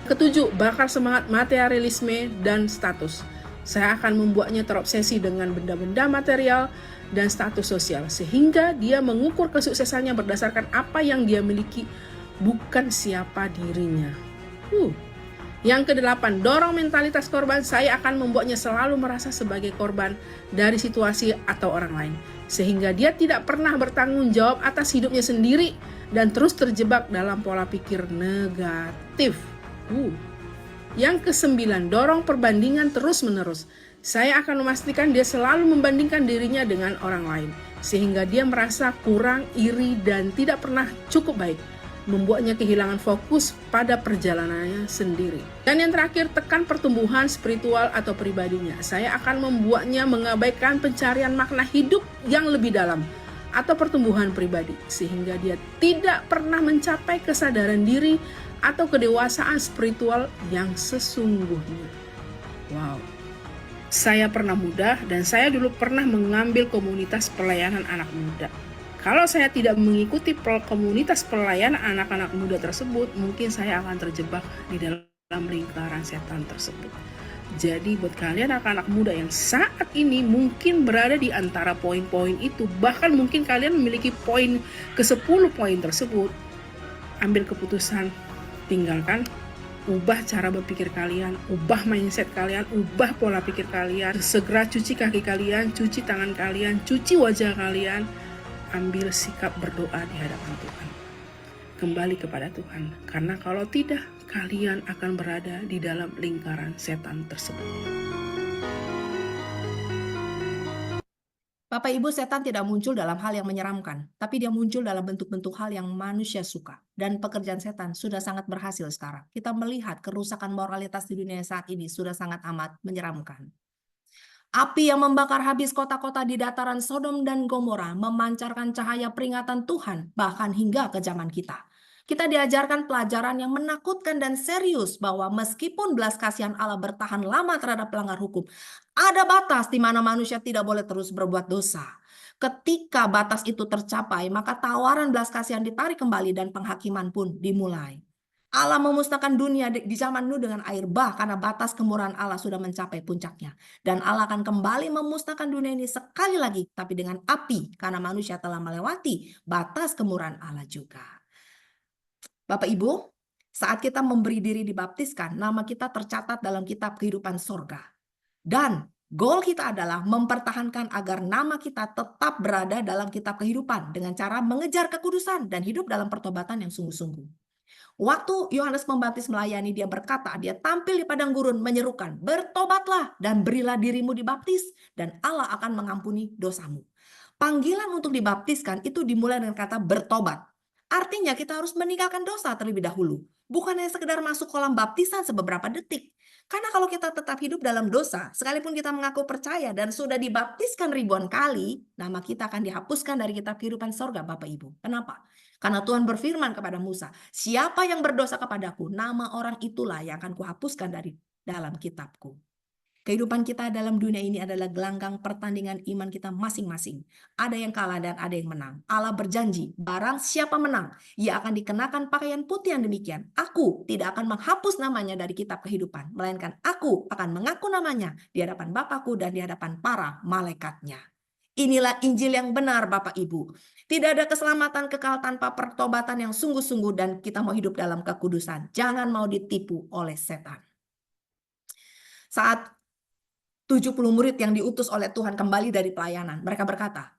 Ketujuh, bakar semangat materialisme dan status. Saya akan membuatnya terobsesi dengan benda-benda material dan status sosial, sehingga dia mengukur kesuksesannya berdasarkan apa yang dia miliki, bukan siapa dirinya. Yang kedelapan, dorong mentalitas korban. Saya akan membuatnya selalu merasa sebagai korban dari situasi atau orang lain, sehingga dia tidak pernah bertanggung jawab atas hidupnya sendiri dan terus terjebak dalam pola pikir negatif. Yang kesembilan, dorong perbandingan terus-menerus. Saya akan memastikan dia selalu membandingkan dirinya dengan orang lain, sehingga dia merasa kurang, iri, dan tidak pernah cukup baik, membuatnya kehilangan fokus pada perjalanannya sendiri. Dan yang terakhir, tekan pertumbuhan spiritual atau pribadinya. Saya akan membuatnya mengabaikan pencarian makna hidup yang lebih dalam atau pertumbuhan pribadi, sehingga dia tidak pernah mencapai kesadaran diri atau kedewasaan spiritual yang sesungguhnya. Wow. Saya pernah muda dan saya dulu pernah mengambil komunitas pelayanan anak muda. Kalau saya tidak mengikuti komunitas pelayanan anak-anak muda tersebut, mungkin saya akan terjebak di dalam lingkaran setan tersebut. Jadi buat kalian anak-anak muda yang saat ini mungkin berada di antara poin-poin itu, bahkan mungkin kalian memiliki poin ke-10 poin tersebut, ambil keputusan, tinggalkan ubah cara berpikir kalian, ubah mindset kalian, ubah pola pikir kalian. Segera cuci kaki kalian, cuci tangan kalian, cuci wajah kalian. Ambil sikap berdoa di hadapan Tuhan. Kembali kepada Tuhan, karena kalau tidak, kalian akan berada di dalam lingkaran setan tersebut. Bapak Ibu, setan tidak muncul dalam hal yang menyeramkan, tapi dia muncul dalam bentuk-bentuk hal yang manusia suka. Dan pekerjaan setan sudah sangat berhasil sekarang. Kita melihat kerusakan moralitas di dunia saat ini sudah sangat amat menyeramkan. Api yang membakar habis kota-kota di dataran Sodom dan Gomora memancarkan cahaya peringatan Tuhan bahkan hingga ke zaman kita. Kita diajarkan pelajaran yang menakutkan dan serius bahwa meskipun belas kasihan Allah bertahan lama terhadap pelanggar hukum, ada batas di mana manusia tidak boleh terus berbuat dosa. Ketika batas itu tercapai, maka tawaran belas kasihan ditarik kembali dan penghakiman pun dimulai. Allah memusnahkan dunia di zaman Nuh dengan air bah karena batas kemurahan Allah sudah mencapai puncaknya. Dan Allah akan kembali memusnahkan dunia ini sekali lagi, tapi dengan api karena manusia telah melewati batas kemurahan Allah juga. Bapak Ibu, saat kita memberi diri dibaptiskan, nama kita tercatat dalam kitab kehidupan sorga. Dan goal kita adalah mempertahankan agar nama kita tetap berada dalam kitab kehidupan dengan cara mengejar kekudusan dan hidup dalam pertobatan yang sungguh-sungguh. Waktu Yohanes Pembaptis melayani, dia berkata, dia tampil di padang gurun menyerukan, bertobatlah dan berilah dirimu dibaptis dan Allah akan mengampuni dosamu. Panggilan untuk dibaptiskan itu dimulai dengan kata bertobat. Artinya kita harus meninggalkan dosa terlebih dahulu. Bukan hanya sekedar masuk kolam baptisan sebeberapa detik. Karena kalau kita tetap hidup dalam dosa, sekalipun kita mengaku percaya dan sudah dibaptiskan ribuan kali, nama kita akan dihapuskan dari kitab kehidupan sorga, Bapak Ibu. Kenapa? Karena Tuhan berfirman kepada Musa, siapa yang berdosa kepadaku, nama orang itulah yang akan kuhapuskan dari dalam kitabku. Kehidupan kita dalam dunia ini adalah gelanggang pertandingan iman kita masing-masing. Ada yang kalah dan ada yang menang. Allah berjanji, barang siapa menang, ia akan dikenakan pakaian putih yang demikian. Aku tidak akan menghapus namanya dari kitab kehidupan, melainkan aku akan mengaku namanya di hadapan Bapakku dan di hadapan para malaikatnya. Inilah Injil yang benar, Bapak Ibu. Tidak ada keselamatan kekal tanpa pertobatan yang sungguh-sungguh dan kita mau hidup dalam kekudusan. Jangan mau ditipu oleh setan. Saat 70 murid yang diutus oleh Tuhan kembali dari pelayanan, mereka berkata,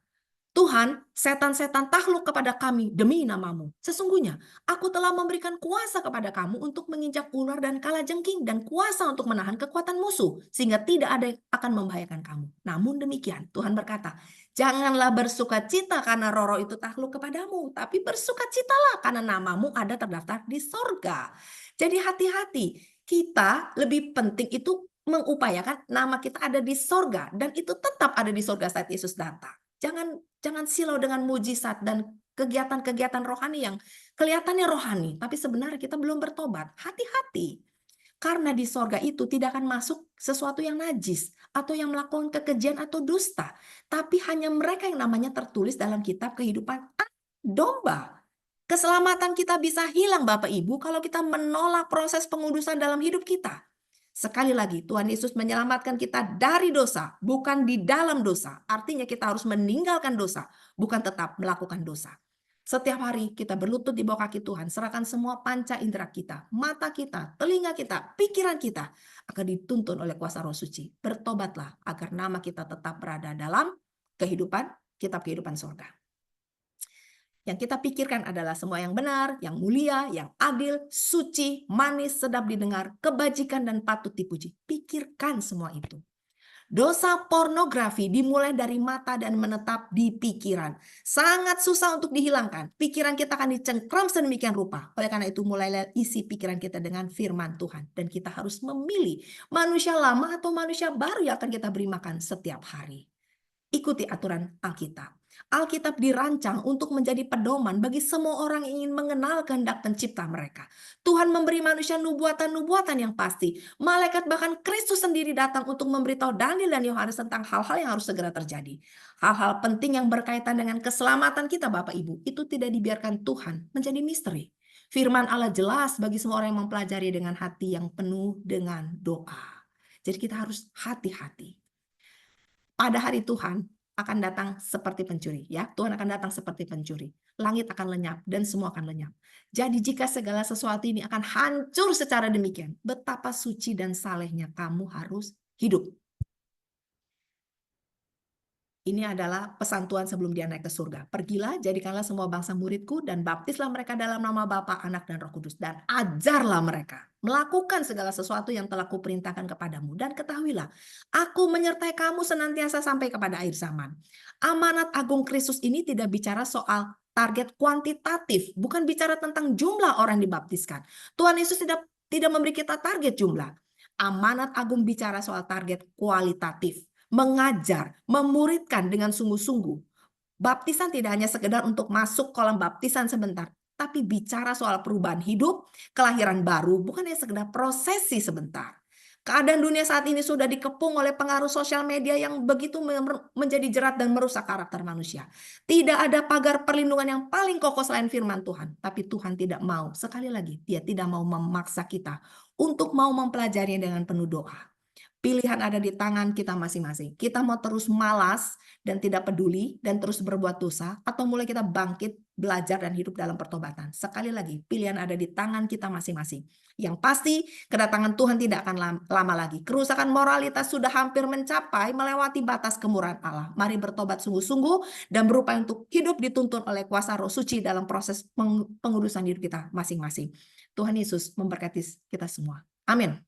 Tuhan, setan-setan takluk kepada kami demi namamu. Sesungguhnya, aku telah memberikan kuasa kepada kamu untuk menginjak ular dan kalajengking dan kuasa untuk menahan kekuatan musuh, sehingga tidak ada yang akan membahayakan kamu. Namun demikian, Tuhan berkata, janganlah bersukacita karena roh itu takluk kepadamu, tapi bersukacitalah karena namamu ada terdaftar di sorga. Jadi hati-hati, kita lebih penting itu mengupayakan nama kita ada di sorga, dan itu tetap ada di sorga saat Yesus datang. Jangan silau dengan mujizat dan kegiatan-kegiatan rohani yang kelihatannya rohani, tapi sebenarnya kita belum bertobat. Hati-hati, karena di sorga itu tidak akan masuk sesuatu yang najis atau yang melakukan kekejian atau dusta, tapi hanya mereka yang namanya tertulis dalam kitab kehidupan domba. Keselamatan kita bisa hilang, Bapak Ibu, kalau kita menolak proses pengudusan dalam hidup kita. Sekali lagi, Tuhan Yesus menyelamatkan kita dari dosa, bukan di dalam dosa. Artinya kita harus meninggalkan dosa, bukan tetap melakukan dosa. Setiap hari kita berlutut di bawah kaki Tuhan, serahkan semua panca indera kita, mata kita, telinga kita, pikiran kita, akan dituntun oleh kuasa Roh Suci. Bertobatlah agar nama kita tetap berada dalam kehidupan, kitab kehidupan surga. Yang kita pikirkan adalah semua yang benar, yang mulia, yang adil, suci, manis, sedap didengar, kebajikan, dan patut dipuji. Pikirkan semua itu. Dosa pornografi dimulai dari mata dan menetap di pikiran. Sangat susah untuk dihilangkan. Pikiran kita akan dicengkram sedemikian rupa. Oleh karena itu mulailah isi pikiran kita dengan firman Tuhan. Dan kita harus memilih manusia lama atau manusia baru yang akan kita beri makan setiap hari. Ikuti aturan Alkitab. Alkitab dirancang untuk menjadi pedoman bagi semua orang yang ingin mengenal kehendak pencipta mereka. Tuhan memberi manusia nubuatan-nubuatan yang pasti. Malaikat bahkan Kristus sendiri datang untuk memberitahu Daniel dan Yohanes tentang hal-hal yang harus segera terjadi. Hal-hal penting yang berkaitan dengan keselamatan kita, Bapak Ibu, itu tidak dibiarkan Tuhan menjadi misteri. Firman Allah jelas bagi semua orang yang mempelajari dengan hati yang penuh dengan doa. Jadi kita harus hati-hati. Pada hari Tuhan akan datang seperti pencuri, ya. Tuhan akan datang seperti pencuri. langit akan lenyap dan semua akan lenyap. Jadi jika segala sesuatu ini akan hancur secara demikian, betapa suci dan salehnya kamu harus hidup. Ini adalah pesan Tuhan sebelum dia naik ke surga. Pergilah, jadikanlah semua bangsa muridku, dan baptislah mereka dalam nama Bapa, Anak, dan Roh Kudus. Dan ajarlah mereka melakukan segala sesuatu yang telah kuperintahkan kepadamu. Dan ketahuilah, aku menyertai kamu senantiasa sampai kepada akhir zaman. Amanat agung Kristus ini tidak bicara soal target kuantitatif. Bukan bicara tentang jumlah orang dibaptiskan. Tuhan Yesus tidak memberi kita target jumlah. Amanat agung bicara soal target kualitatif. Mengajar, memuridkan dengan sungguh-sungguh. Baptisan tidak hanya sekedar untuk masuk kolam baptisan sebentar, tapi bicara soal perubahan hidup, kelahiran baru, bukan hanya sekedar prosesi sebentar. Keadaan dunia saat ini sudah dikepung oleh pengaruh sosial media yang begitu menjadi jerat dan merusak karakter manusia. Tidak ada pagar perlindungan yang paling kokoh selain firman Tuhan. Tapi Tuhan tidak mau, sekali lagi, Dia tidak mau memaksa kita untuk mau mempelajarinya dengan penuh doa. Pilihan ada di tangan kita masing-masing. Kita mau terus malas dan tidak peduli dan terus berbuat dosa, atau mulai kita bangkit, belajar dan hidup dalam pertobatan. Sekali lagi, pilihan ada di tangan kita masing-masing. Yang pasti, kedatangan Tuhan tidak akan lama lagi. Kerusakan moralitas sudah hampir mencapai melewati batas kemurahan Allah. Mari bertobat sungguh-sungguh dan berupaya untuk hidup dituntun oleh kuasa Roh Suci dalam proses pengurusan hidup kita masing-masing. Tuhan Yesus memberkati kita semua. Amin.